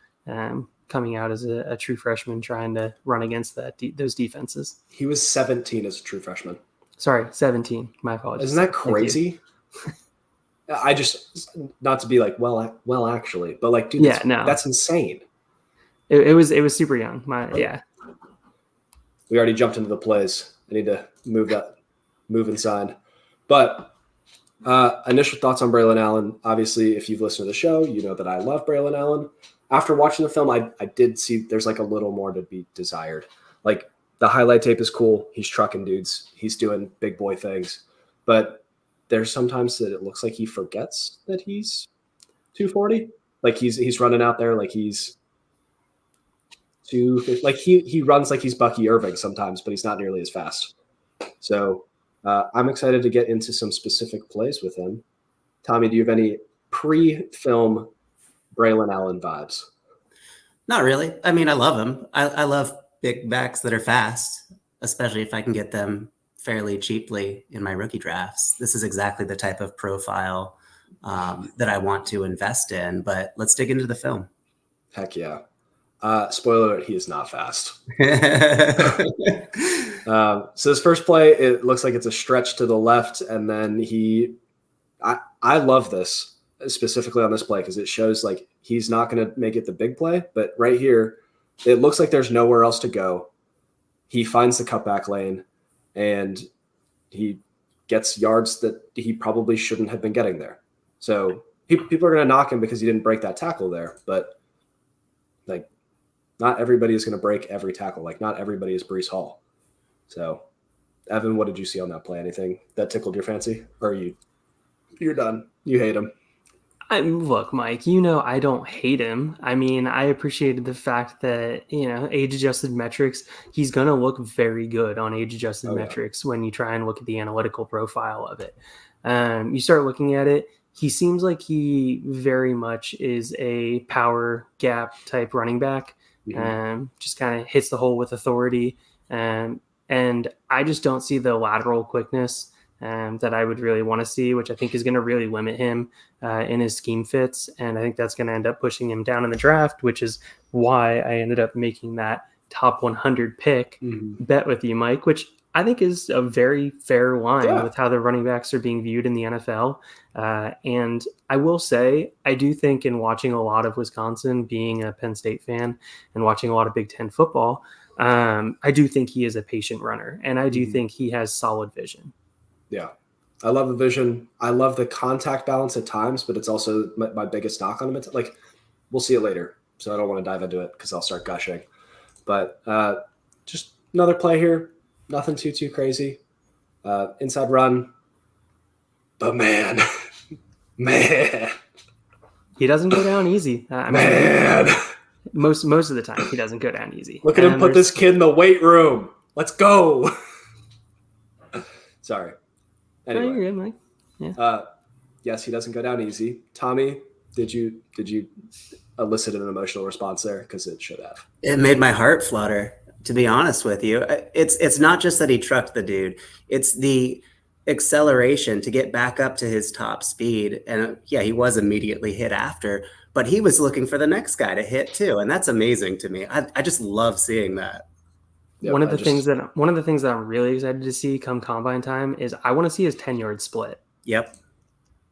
coming out as a true freshman, trying to run against those defenses.
He was 17 as a true freshman.
Sorry, 17. My apologies.
Isn't that crazy? I just, not to be like, well, actually, but like, dude, that's insane.
It was super young.
We already jumped into the plays. I need to move inside. But initial thoughts on Braylon Allen. Obviously, if you've listened to the show, you know that I love Braylon Allen. After watching the film, I did see there's like a little more to be desired. Like the highlight tape is cool. He's trucking dudes. He's doing big boy things. But there's sometimes that it looks like he forgets that he's 240. Like he's running out there like he's like he runs like he's Bucky Irving sometimes, but he's not nearly as fast. So I'm excited to get into some specific plays with him. Tommy, do you have any pre-film Braylon Allen vibes?
Not really. I mean, I love him. I love big backs that are fast, especially if I can get them fairly cheaply in my rookie drafts. This is exactly the type of profile that I want to invest in, but let's dig into the film.
Heck yeah. Spoiler alert, he is not fast. So his first play, it looks like it's a stretch to the left, and then I love this specifically on this play because it shows like he's not going to make it the big play, but right here, it looks like there's nowhere else to go. He finds the cutback lane, and he gets yards that he probably shouldn't have been getting there. So people are going to knock him because he didn't break that tackle there, but like not everybody is going to break every tackle. Like not everybody is Breece Hall. So Evan, what did you see on that play? Anything that tickled your fancy, or you're done? You hate him.
Look, Mike, I don't hate him. I mean, I appreciated the fact that, age-adjusted metrics, he's going to look very good on age-adjusted metrics when you try and look at the analytical profile of it. You start looking at it, he seems like he very much is a power gap type running back, just kind of hits the hole with authority. And I just don't see the lateral quickness that I would really want to see, which I think is going to really limit him in his scheme fits. And I think that's going to end up pushing him down in the draft, which is why I ended up making that top 100 pick bet with you, Mike, which I think is a very fair line with how the running backs are being viewed in the NFL. And I will say, I do think in watching a lot of Wisconsin, being a Penn State fan and watching a lot of Big Ten football, I do think he is a patient runner, and I do think he has solid vision.
Yeah. I love the vision. I love the contact balance at times, but it's also my biggest knock on him. It's like, we'll see it later. So I don't want to dive into it because I'll start gushing. But just another play here. Nothing too crazy. Inside run. But man.
He doesn't go down easy. Most of the time, he doesn't go down easy.
Look at him put this kid in the weight room. Let's go. Sorry. Anyway,
you're good, Mike. Yeah.
Yes, he doesn't go down easy. Tommy, did you elicit an emotional response there? Because it should have.
It made my heart flutter, to be honest with you. It's not just that he trucked the dude. It's the acceleration to get back up to his top speed. And yeah, he was immediately hit after, but he was looking for the next guy to hit too. And that's amazing to me. I just love seeing that.
Yep,
one of the things that I'm really excited to see come combine time is I want to see his 10-yard split.
Yep.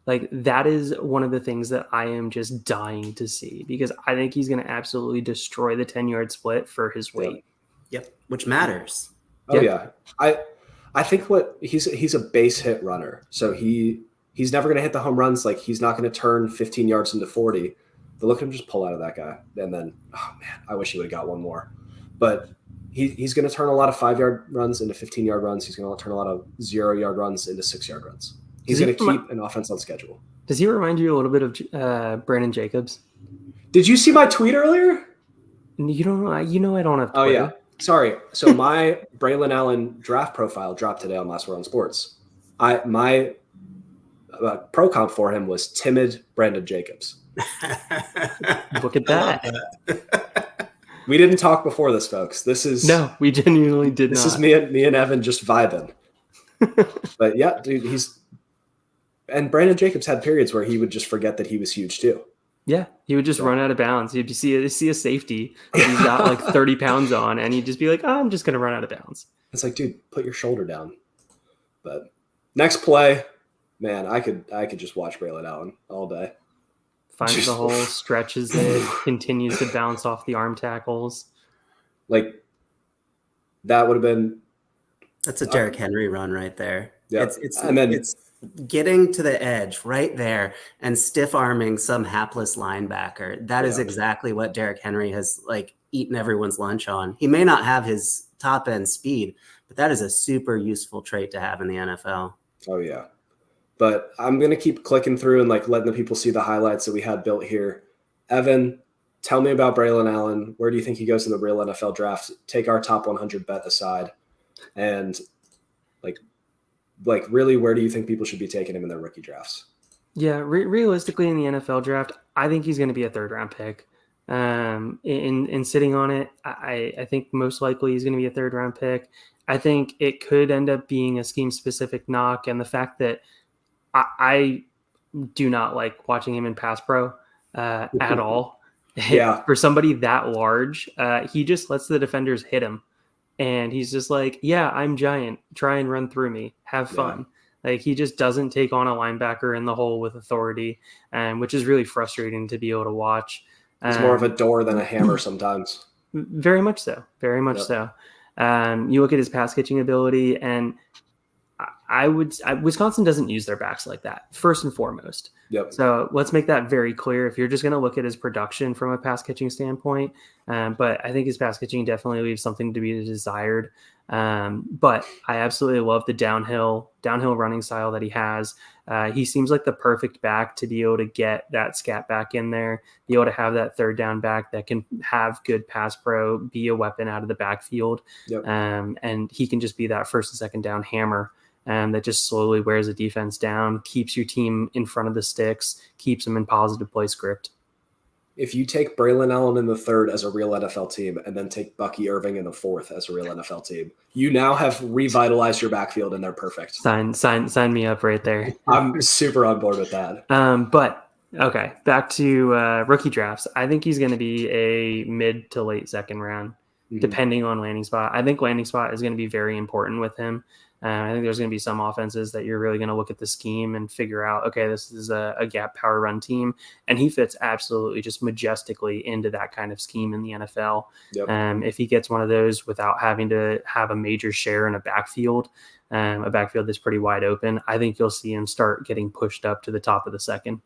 Like that is one of the things that I am just dying to see because I think he's going to absolutely destroy the 10-yard split for his weight.
Yep. Which matters.
Oh yeah. I think he's a base hit runner. So he's never going to hit the home runs. Like he's not going to turn 15 yards into 40, but look at him just pull out of that guy. And then, oh man, I wish he would have got one more, but he's going to turn a lot of 5-yard runs into 15-yard runs. He's going to turn a lot of 0-yard runs into 6-yard runs. He's going to keep an offense on schedule.
Does he remind you a little bit of Brandon Jacobs?
Did you see my tweet earlier?
You don't know. You know I don't have Twitter.
Oh yeah. Sorry. So my Braylon Allen draft profile dropped today on Last Word on Sports. My pro comp for him was timid Brandon Jacobs.
Look at that.
We didn't talk before this, folks.
No, we genuinely did not.
This is me and Evan just vibing. But yeah, dude, and Brandon Jacobs had periods where he would just forget that he was huge too.
Yeah, he would just run out of bounds. He'd see a safety that he's got like 30 pounds on, and he'd just be like, oh, I'm just going to run out of bounds.
It's like, dude, put your shoulder down. But next play, man, I could just watch Braylon Allen all day.
Finds the hole, stretches it, continues to bounce off the arm tackles.
Like, that would have been...
That's a Derrick Henry run right there.
Yeah.
It's getting to the edge right there and stiff arming some hapless linebacker. That is exactly what Derrick Henry has like eaten everyone's lunch on. He may not have his top end speed, but that is a super useful trait to have in the NFL.
Oh yeah. But I'm going to keep clicking through and like letting the people see the highlights that we had built here. Evan, tell me about Braylon Allen. Where do you think he goes in the real NFL draft? Take our top 100 bet aside. And like really, where do you think people should be taking him in their rookie drafts?
Yeah, realistically in the NFL draft, I think he's going to be a 3rd-round pick. In sitting on it, I think most likely he's going to be a 3rd-round pick. I think it could end up being a scheme-specific knock, and the fact that I do not like watching him in pass pro at all.
Yeah.
For somebody that large, he just lets the defenders hit him. And he's just like, yeah, I'm giant. Try and run through me. Have fun. Yeah. Like he just doesn't take on a linebacker in the hole with authority, which is really frustrating to be able to watch.
It's more of a door than a hammer sometimes.
Very much so. Very much so. You look at his pass catching ability, and Wisconsin doesn't use their backs like that, first and foremost.
Yep.
So let's make that very clear. If you're just going to look at his production from a pass catching standpoint, but I think his pass catching definitely leaves something to be desired. But I absolutely love the downhill running style that he has. He seems like the perfect back to be able to get that scat back in there, be able to have that 3rd down back that can have good pass pro, be a weapon out of the backfield.
Yep.
And he can just be that 1st and 2nd down hammer. That just slowly wears the defense down, keeps your team in front of the sticks, keeps them in positive play script.
If you take Braylon Allen in the 3rd as a real NFL team and then take Bucky Irving in the 4th as a real NFL team, you now have revitalized your backfield and they're perfect.
Sign me up right there.
I'm super on board with that.
But okay, back to rookie drafts. I think he's going to be a mid to late 2nd round, depending on landing spot. I think landing spot is going to be very important with him. I think there's going to be some offenses that you're really going to look at the scheme and figure out, okay, this is a gap power run team. And he fits absolutely just majestically into that kind of scheme in the NFL.
Yep.
If he gets one of those without having to have a major share in a backfield that's pretty wide open, I think you'll see him start getting pushed up to the top of the 2nd.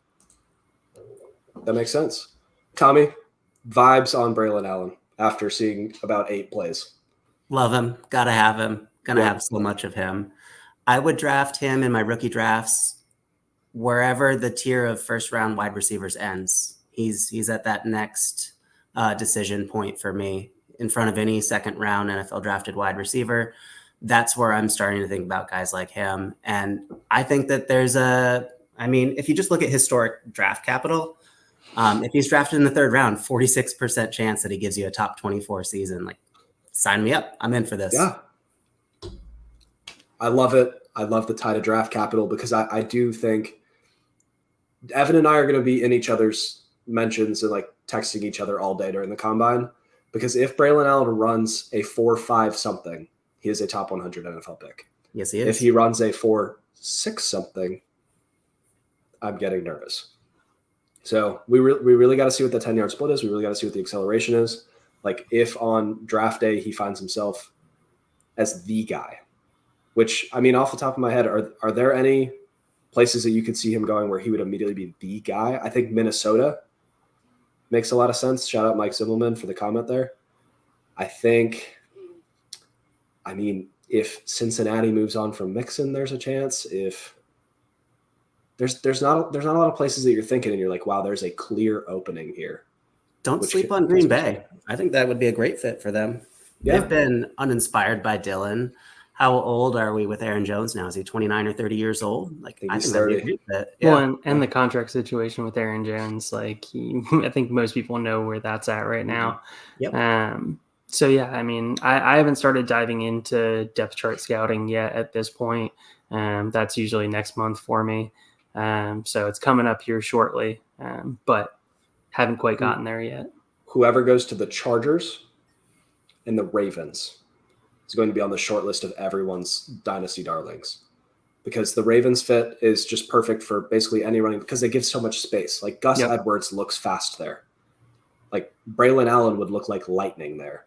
That makes sense. Tommy, vibes on Braylon Allen after seeing about 8 plays.
Love him. Gotta have him. Gonna have so much of him. I would draft him in my rookie drafts wherever the tier of 1st-round wide receivers ends. He's at that next decision point for me in front of any 2nd-round NFL drafted wide receiver. That's where I'm starting to think about guys like him. And I think that if you just look at historic draft capital, if he's drafted in the 3rd round, 46% chance that he gives you a top 24 season. Like, sign me up. I'm in for this.
Yeah. I love it. I love the tie to draft capital because I do think Evan and I are going to be in each other's mentions and like texting each other all day during the combine. Because if Braylon Allen runs a 4.5 something, he is a top 100 NFL pick.
Yes, he is.
If he runs a 4.6 something, I'm getting nervous. So we really got to see what the 10-yard split is. We really got to see what the acceleration is. Like if on draft day he finds himself as the guy, which, I mean, off the top of my head, are there any places that you could see him going where he would immediately be the guy? I think Minnesota makes a lot of sense. Shout out Mike Zimmelman for the comment there. I mean, if Cincinnati moves on from Mixon, there's a chance. If there's not a lot of places that you're thinking and you're like, wow, there's a clear opening here.
Don't sleep on Green Bay. I think that would be a great fit for them. Yeah. They've been uninspired by Dylan. How old are we with Aaron Jones now? Is he 29 or 30 years old? Like, I think that'd be a great fit. Yeah.
Well, and the contract situation with Aaron Jones, like I think most people know where that's at right now.
Yep.
So yeah, I mean, I haven't started diving into depth chart scouting yet at this point. That's usually next month for me. So it's coming up here shortly, but haven't quite gotten there yet.
Whoever goes to the Chargers and the Ravens is going to be on the short list of everyone's dynasty darlings, because the Ravens fit is just perfect for basically any running because they give so much space. Like Gus Edwards looks fast there. Like Braylon Allen would look like lightning there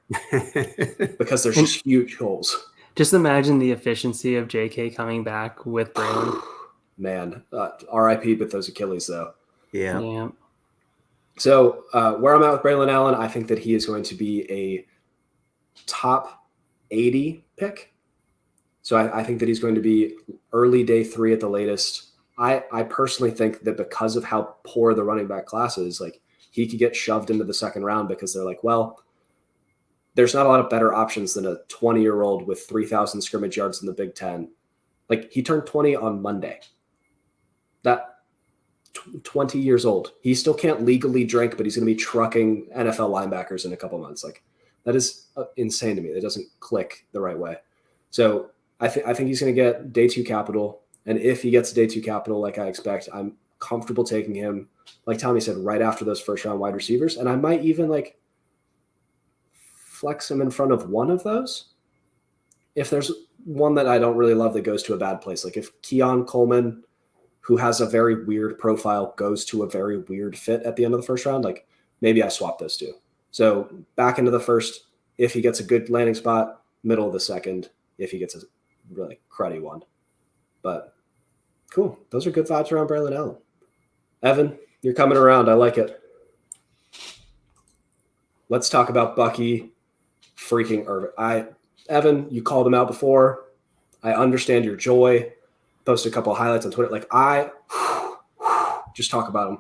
because there's just huge holes.
Just imagine the efficiency of JK coming back with Braylon.
Man, RIP with those Achilles though.
Yeah.
So where I'm at with Braylon Allen, I think that he is going to be a top 80 pick. So I think that he's going to be early day 3 at the latest. I personally think that because of how poor the running back class is, like he could get shoved into the second round because they're like, well, there's not a lot of better options than a 20-year-old with 3,000 scrimmage yards in the Big Ten. Like he turned 20 on Monday. That 20 years old. He still can't legally drink, but he's going to be trucking NFL linebackers in a couple months. Like that is insane to me. That doesn't click the right way. So I think he's going to get day 2 capital. And if he gets day 2 capital, like I expect, I'm comfortable taking him, like Tommy said, right after those first round wide receivers. And I might even like flex him in front of one of those. If there's one that I don't really love that goes to a bad place, like if Keon Coleman, who has a very weird profile, goes to a very weird fit at the end of the first round, like maybe I swap those two. So back into the first, if he gets a good landing spot, middle of the second, if he gets a really cruddy one. But cool. Those are good vibes around Braylon Allen. Evan, you're coming around. I like it. Let's talk about Bucky freaking Irving. Evan, you called him out before. I understand your joy. Posted a couple of highlights on Twitter. Like just talk about him.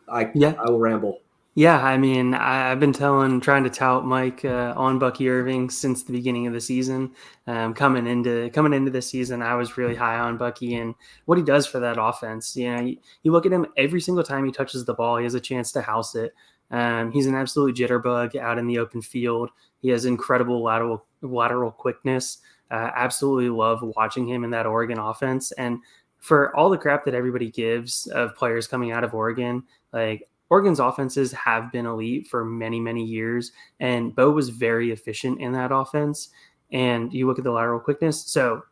I will ramble.
Yeah, I mean, I've been trying to tout Mike on Bucky Irving since the beginning of the season. Coming into this season, I was really high on Bucky and what he does for that offense. You know, you look at him every single time he touches the ball, he has a chance to house it. He's an absolute jitterbug out in the open field. He has incredible lateral quickness. Absolutely love watching him in that Oregon offense. And for all the crap that everybody gives of players coming out of Oregon, like Oregon's offenses have been elite for many, many years. And Bo was very efficient in that offense. And you look at the lateral quickness. So,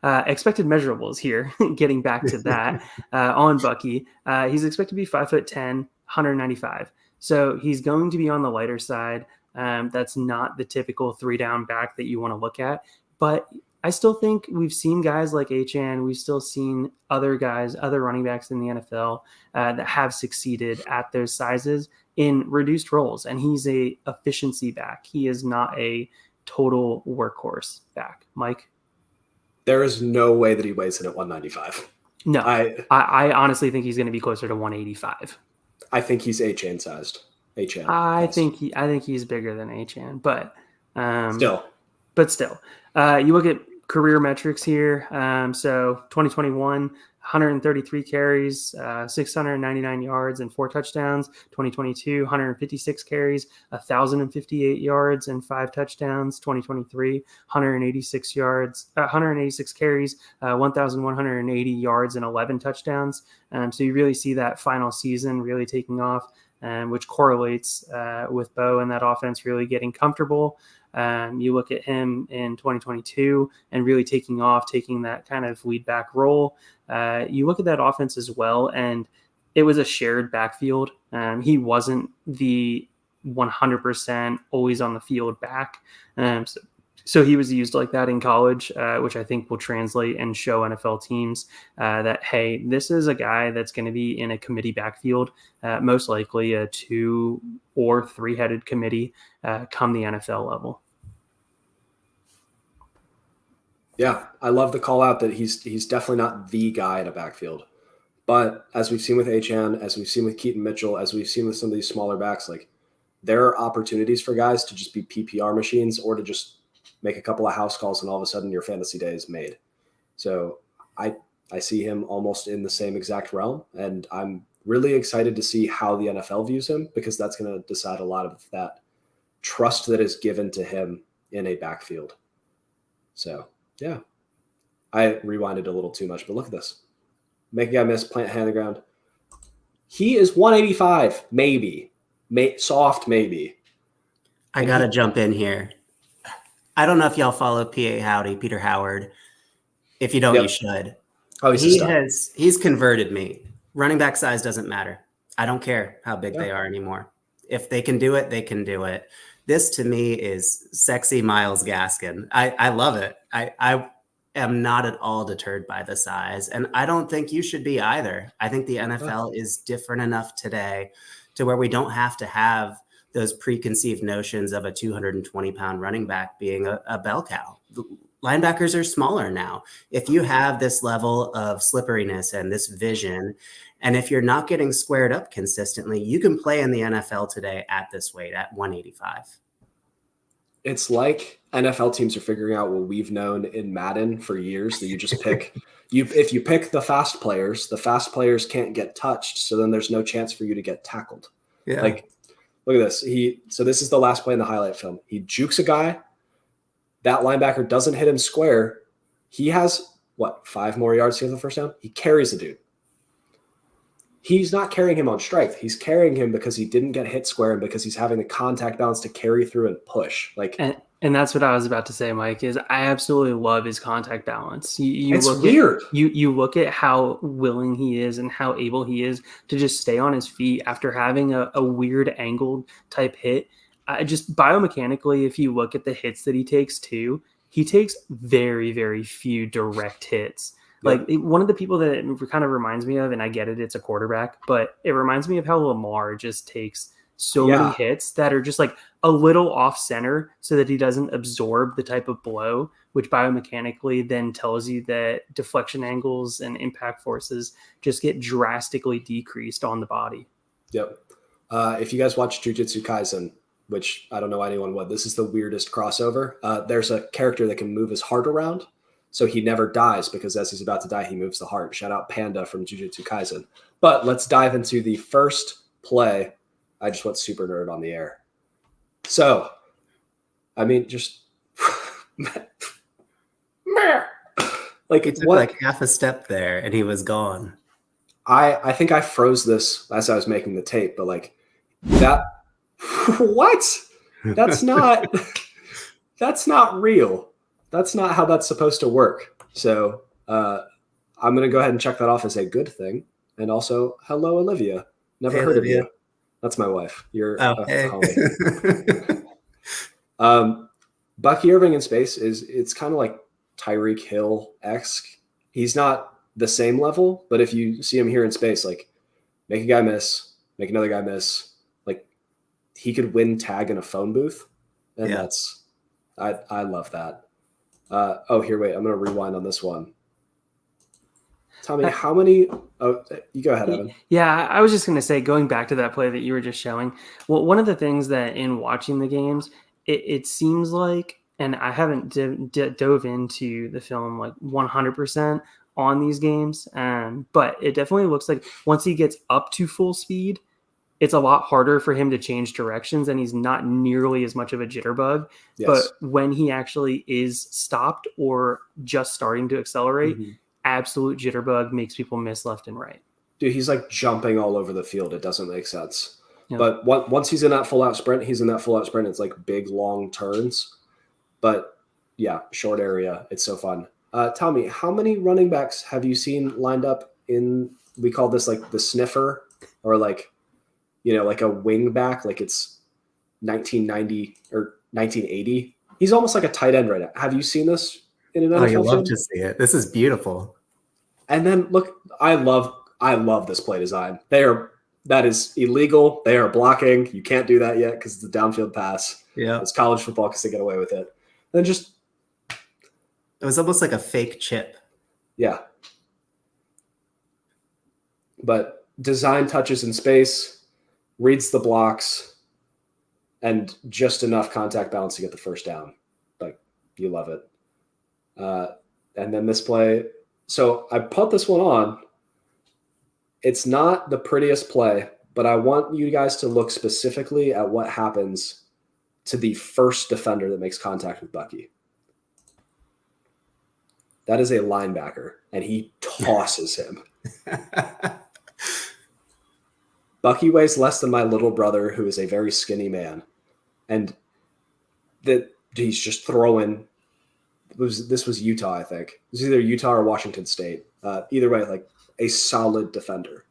expected measurables here, getting back to that on Bucky. He's expected to be 5'10", 195. So he's going to be on the lighter side. That's not the typical 3-down back that you want to look at. But I still think we've seen guys like Achane. We've still seen other running backs in the NFL that have succeeded at those sizes in reduced roles. And he's a efficiency back. He is not a total workhorse back. Mike?
There is no way that he weighs in at 195.
No, I honestly think he's going to be closer to 185.
I think he's Achane sized.
I think he's bigger than Achane, but
still.
You look at career metrics here. So 2021, 133 carries, 699 yards and 4 touchdowns. 2022, 156 carries, 1,058 yards and 5 touchdowns. 2023, 186 carries, 1,180 yards and 11 touchdowns. So you really see that final season really taking off, which correlates with Bo and that offense really getting comfortable. You look at him in 2022 and really taking off, taking that kind of lead back role. You look at that offense as well, and it was a shared backfield. He wasn't the 100% always on the field back. So he was used like that in college, which I think will translate and show NFL teams that, hey, this is a guy that's going to be in a committee backfield, most likely a 2 or 3-headed committee come the NFL level.
Yeah, I love the call out that he's definitely not the guy in a backfield. But as we've seen with Achane, as we've seen with Keaton Mitchell, as we've seen with some of these smaller backs, like there are opportunities for guys to just be PPR machines or to just make a couple of house calls and all of a sudden your fantasy day is made. So I see him almost in the same exact realm, and I'm really excited to see how the NFL views him, because that's going to decide a lot of that trust that is given to him in a backfield. So yeah, I rewinded a little too much, but look at this. Make a guy miss, plant hand on the ground. He is 185, maybe. Soft, maybe.
I got to jump in here. I don't know if y'all follow P.A. Howdy, Peter Howard. If you don't, you should.
Oh,
he's converted me. Running back size doesn't matter. I don't care how big they are anymore. If they can do it, they can do it. This to me is sexy Myles Gaskin. I love it. I am not at all deterred by the size, and I don't think you should be either. I think the NFL is different enough today to where we don't have to have those preconceived notions of a 220-pound running back being a bell cow. Linebackers are smaller now. If you have this level of slipperiness and this vision, and if you're not getting squared up consistently, you can play in the NFL today at this weight, at 185.
It's like NFL teams are figuring out what we've known in Madden for years, that you just pick if you pick the fast players can't get touched, so then there's no chance for you to get tackled.
Yeah.
Like, look at this. So this is the last play in the highlight film. He jukes a guy. That linebacker doesn't hit him square. He has 5 more yards to get the first down? He carries the dude. He's not carrying him on strength. He's carrying him because he didn't get hit square and because he's having the contact balance to carry through and push.
And that's what I was about to say, Mike, is I absolutely love his contact balance.
It's weird.
You look at how willing he is and how able he is to just stay on his feet after having a weird angled type hit. Just biomechanically, if you look at the hits that he takes too, he takes very, very few direct hits. Like one of the people that it kind of reminds me of, and I get it, it's a quarterback, but it reminds me of how Lamar just takes so many hits that are just like a little off center so that he doesn't absorb the type of blow, which biomechanically then tells you that deflection angles and impact forces just get drastically decreased on the body.
Yep. If you guys watch Jujutsu Kaisen, which I don't know anyone would, this is the weirdest crossover. There's a character that can move his heart around, so he never dies, because as he's about to die, he moves the heart. Shout out Panda from Jujutsu Kaisen. But let's dive into the first play. I just went super nerd on the air. So, I mean, just
like it took like half a step there and he was gone.
I think I froze this as I was making the tape, but like that, what? That's not real. That's not how that's supposed to work. So I'm going to go ahead and check that off as a good thing. And also, hello, Olivia. Never heard
Olivia.
of you. That's my wife. You're
hey.
Bucky Irving in space it's kind of like Tyreek Hill-esque. He's not the same level, but if you see him here in space, like make a guy miss, make another guy miss, like he could win tag in a phone booth. And that's, I love that. Here, wait, I'm going to rewind on this one. Tommy, how many? Oh, you go ahead, Evan.
Yeah, I was just going to say, going back to that play that you were just showing, well, one of the things that in watching the games, it seems like and I haven't dove into the film like 100% on these games, but it definitely looks like once he gets up to full speed, it's a lot harder for him to change directions, and he's not nearly as much of a jitterbug.
Yes.
But when he actually is stopped or just starting to accelerate, absolute jitterbug makes people miss left and right.
Dude, he's like jumping all over the field. It doesn't make sense.
Yep.
But once he's in that full out sprint, It's like big, long turns. But yeah, short area. It's so fun. Tommy, how many running backs have you seen lined up in, we call this like the sniffer, or like, like a wing back, like it's 1990 or 1980. He's almost like a tight end right now. Have you seen this in an NFL
Oh, you love
field?
to see it. This is beautiful.
And then look, I love this play design. That is illegal. They are blocking. You can't do that yet because it's a downfield pass.
Yeah.
It's college football because they get away with it. Then just,
it was almost like a fake chip.
Yeah. But design touches in space, reads the blocks, and just enough contact balance to get the first down. Like, you love it. And then this play. So I put this one on. It's not the prettiest play, but I want you guys to look specifically at what happens to the first defender that makes contact with Bucky. That is a linebacker, and he tosses him. Bucky weighs less than my little brother, who is a very skinny man. And that he's just throwing. This was Utah, I think. It was either Utah or Washington State. Either way, like a solid defender.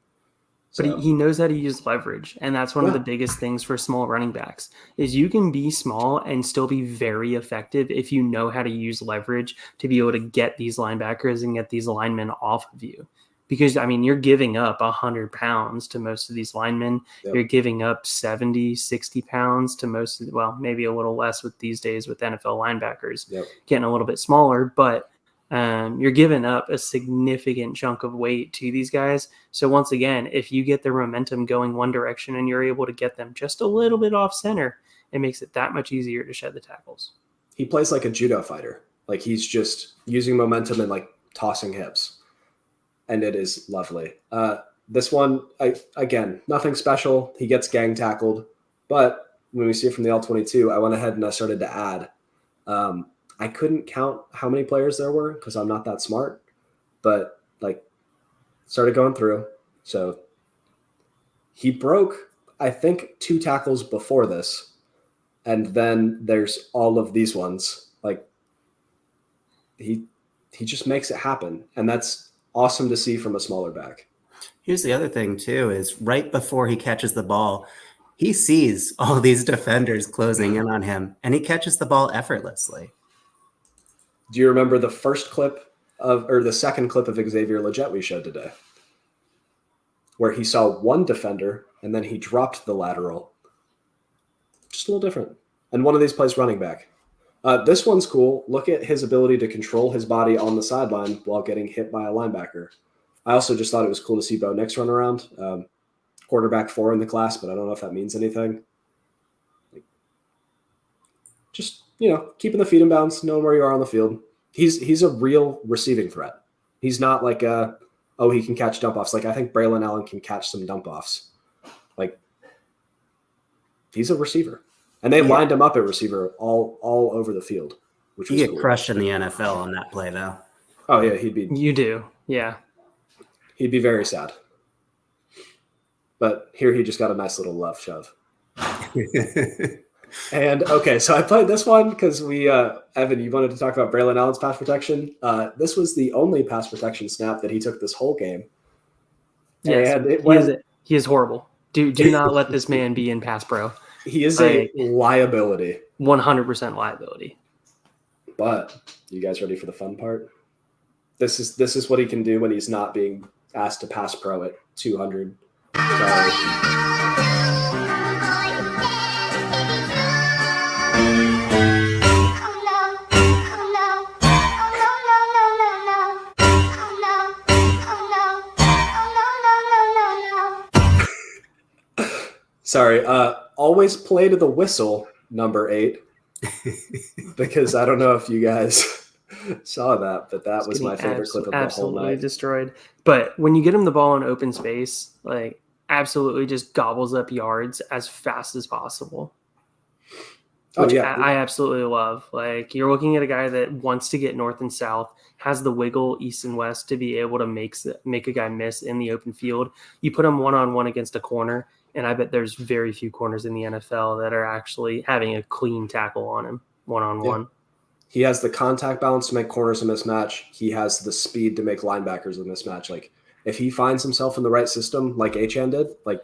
But he knows how to use leverage, and that's one of the biggest things for small running backs is you can be small and still be very effective if you know how to use leverage to be able to get these linebackers and get these linemen off of you. Because, I mean, you're giving up 100 pounds to most of these linemen. Yep. You're giving up 70, 60 pounds to most of, well, maybe a little less with these days with NFL linebackers getting a little bit smaller, but you're giving up a significant chunk of weight to these guys. So once again, if you get their momentum going one direction and you're able to get them just a little bit off center, it makes it that much easier to shed the tackles.
He plays like a judo fighter. Like he's just using momentum and like tossing hips. And it is lovely. This one, again, nothing special. He gets gang tackled. But when we see it from the L22, I went ahead and I started to add. I couldn't count how many players there were because I'm not that smart, but like started going through. So he broke, I think, 2 tackles before this. And then there's all of these ones. Like he just makes it happen. And that's awesome to see from a smaller back.
Here's the other thing too, is right before he catches the ball, he sees all these defenders closing in on him and he catches the ball effortlessly.
Do you remember the second clip of Xavier Legette we showed today? Where he saw one defender and then he dropped the lateral. Just a little different. And one of these plays running back. This one's cool. Look at his ability to control his body on the sideline while getting hit by a linebacker. I also just thought it was cool to see Bo Nix run around. Quarterback 4 in the class, but I don't know if that means anything. Just, keeping the feet in bounds, knowing where you are on the field. He's a real receiving threat. He's not like he can catch dump offs. Like I think Braylon Allen can catch some dump offs. Like he's a receiver. And they lined him up at receiver all over the field, which was cool.
Crushed in the NFL on that play, though.
Oh yeah,
You do, yeah.
He'd be very sad. But here he just got a nice little love shove. And okay, so I played this one because we, Evan, you wanted to talk about Braylon Allen's pass protection. This was the only pass protection snap that he took this whole game.
Yes, he is horrible. Do not let this man be in pass pro.
He is a liability.
100% liability.
But you guys ready for the fun part? This is what he can do when he's not being asked to pass pro at 200. Sorry. Always play to the whistle, number 8. because I don't know if you guys saw that, but that
He's
was my
getting
favorite clip of the whole
absolutely
night.
destroyed. But when you get him the ball in open space, like absolutely just gobbles up yards as fast as possible. Which I absolutely love. Like you're looking at a guy that wants to get north and south, has the wiggle east and west to be able to make a guy miss in the open field. You put him one-on-one against a corner, and I bet there's very few corners in the NFL that are actually having a clean tackle on him one-on-one.
Yeah. He has the contact balance to make corners a mismatch. He has the speed to make linebackers a mismatch. Like if he finds himself in the right system, like Achane did, like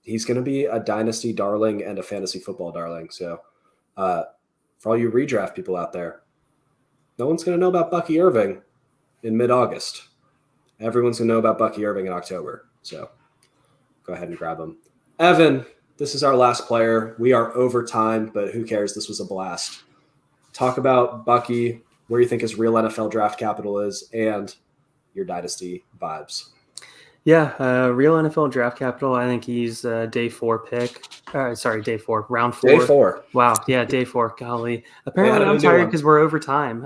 he's going to be a dynasty darling and a fantasy football darling. So for all you redraft people out there, no one's going to know about Bucky Irving in mid-August. Everyone's going to know about Bucky Irving in October. So go ahead and grab him. Evan, this is our last player. We are over time, but who cares? This was a blast. Talk about Bucky, where you think his real NFL draft capital is, and your dynasty vibes.
Yeah, real NFL draft capital. I think he's day 4 pick. Day 4, round 4.
Day 4.
Wow, yeah, day 4. Golly. Apparently, I'm tired because we're over time.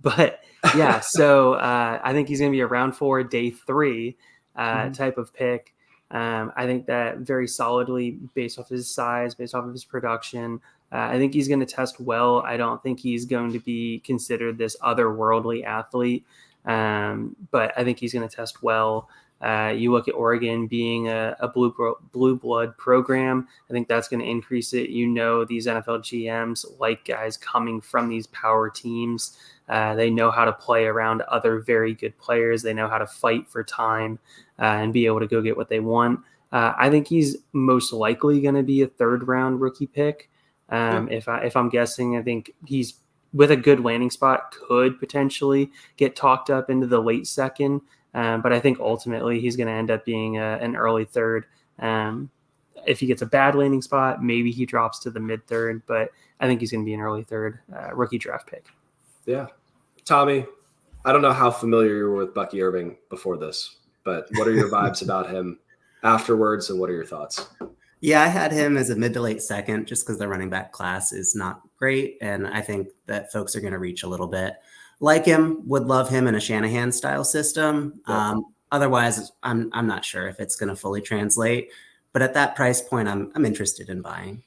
But yeah, so I think he's going to be a round 4, day 3 type of pick. I think that very solidly, based off his size, based off of his production. I think he's going to test well. I don't think he's going to be considered this otherworldly athlete, but I think he's going to test well. You look at Oregon being a blue blood program. I think that's going to increase it. These NFL GMs like guys coming from these power teams. They know how to play around other very good players. They know how to fight for time and be able to go get what they want. I think he's most likely going to be a 3rd round rookie pick. If I'm guessing, I think he's with a good landing spot could potentially get talked up into the late 2nd. But I think ultimately he's going to end up being an early 3rd. If he gets a bad landing spot, maybe he drops to the mid 3rd, but I think he's going to be an early 3rd rookie draft pick.
Yeah. Tommy, I don't know how familiar you were with Bucky Irving before this, but what are your vibes about him afterwards, and what are your thoughts?
Yeah, I had him as a mid to late 2nd just because the running back class is not great, and I think that folks are going to reach a little bit. Like him, would love him in a Shanahan style system.
Yeah.
Otherwise, I'm not sure if it's going to fully translate. But at that price point, I'm interested in buying.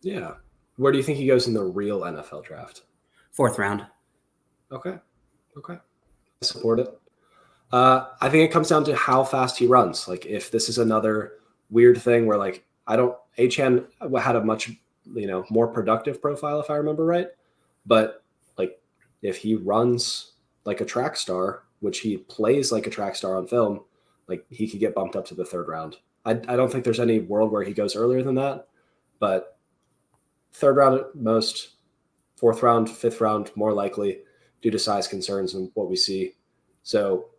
Yeah. Where do you think he goes in the real NFL draft?
4th round.
Okay. I support it. I think it comes down to how fast he runs. Like if this is another weird thing where like Achane had a much more productive profile if I remember right, but like if he runs like a track star, which he plays like a track star on film, like he could get bumped up to the 3rd round. I don't think there's any world where he goes earlier than that, but 3rd round at most, 4th round, 5th round more likely due to size concerns and what we see. So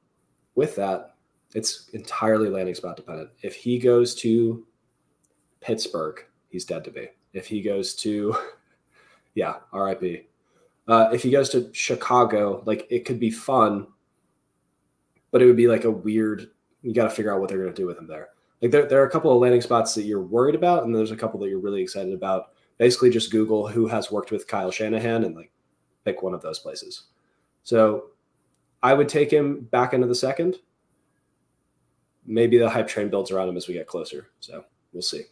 with that, it's entirely landing spot dependent. If he goes to Pittsburgh, he's dead to me. If he goes to, RIP. If he goes to Chicago, like it could be fun, but it would be like a weird, you got to figure out what they're going to do with him there. Like there are a couple of landing spots that you're worried about, and there's a couple that you're really excited about. Basically just Google who has worked with Kyle Shanahan and like pick one of those places. So I would take him back into the 2nd. Maybe the hype train builds around him as we get closer. So we'll see.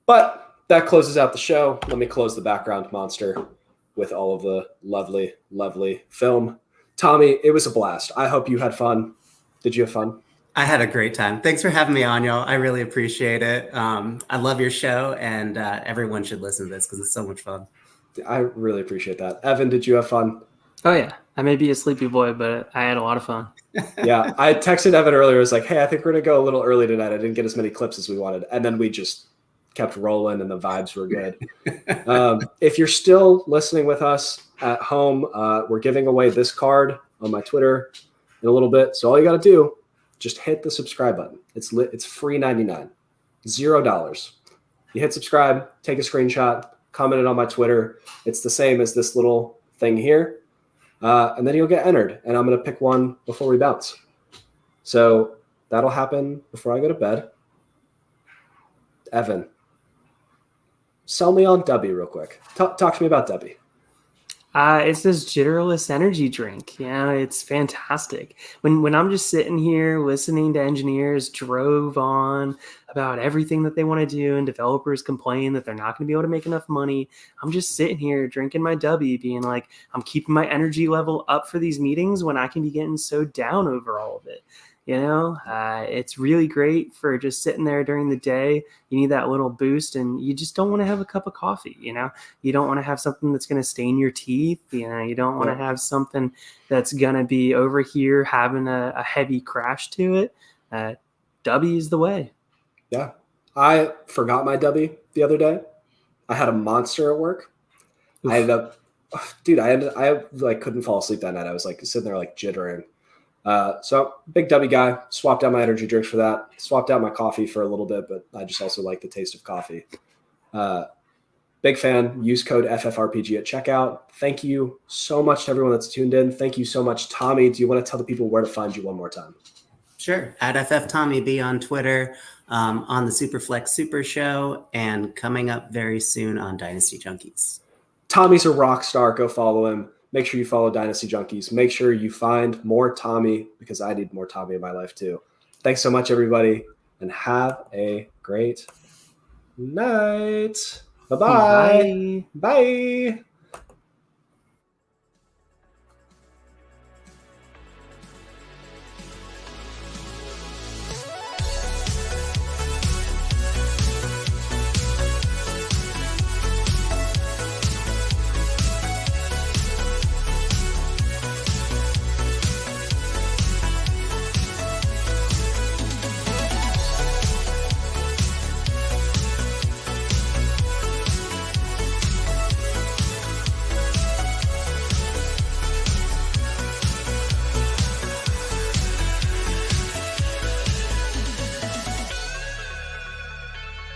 But that closes out the show. Let me close the background monster with all of the lovely, lovely film. Tommy, it was a blast. I hope you had fun. Did you have fun?
I had a great time. Thanks for having me on, y'all. I really appreciate it. I love your show, and everyone should listen to this because it's so much fun.
I really appreciate that. Evan, did you have fun?
Oh, yeah. I may be a sleepy boy, but I had a lot of fun.
Yeah, I texted Evan earlier. I was like, hey, I think we're going to go a little early tonight. I didn't get as many clips as we wanted. And then we just kept rolling and the vibes were good. If you're still listening with us at home, we're giving away this card on my Twitter in a little bit. So all you got to do, just hit the subscribe button. It's free 99, $0. You hit subscribe, take a screenshot, comment it on my Twitter. It's the same as this little thing here. And then you'll get entered, and I'm going to pick one before we bounce. So that'll happen before I go to bed. Evan, Sell me on Dubby real quick. Talk to me about Dubby.
It's this jitterless energy drink. Yeah, it's fantastic. When I'm just sitting here listening to engineers drove on about everything that they want to do, and developers complain that they're not going to be able to make enough money, I'm just sitting here drinking my W, being like, I'm keeping my energy level up for these meetings when I can be getting so down over all of it. It's really great for just sitting there during the day. You need that little boost, and you just don't want to have a cup of coffee. You don't want to have something that's going to stain your teeth. You don't want to have something that's going to be over here having a heavy crash to it. W is the way.
Yeah. I forgot my W the other day. I had a monster at work.
Oof.
I ended up, dude, I like couldn't fall asleep that night. I was like sitting there like jittering. So big W guy, swapped out my energy drinks for that, swapped out my coffee for a little bit, but I just also like the taste of coffee. Big fan. Use code FFRPG at checkout. Thank you so much to everyone that's tuned in. Thank you so much. Tommy, do you want to tell the people where to find you one more time?
Sure. At FFTommyB on Twitter, on the Superflex Super Show, and coming up very soon on Dynasty Junkies.
Tommy's a rock star. Go follow him. Make sure you follow Dynasty Junkies. Make sure you find more Tommy, because I need more Tommy in my life too. Thanks so much, everybody, and have a great night. Bye-bye.
Bye.
Bye.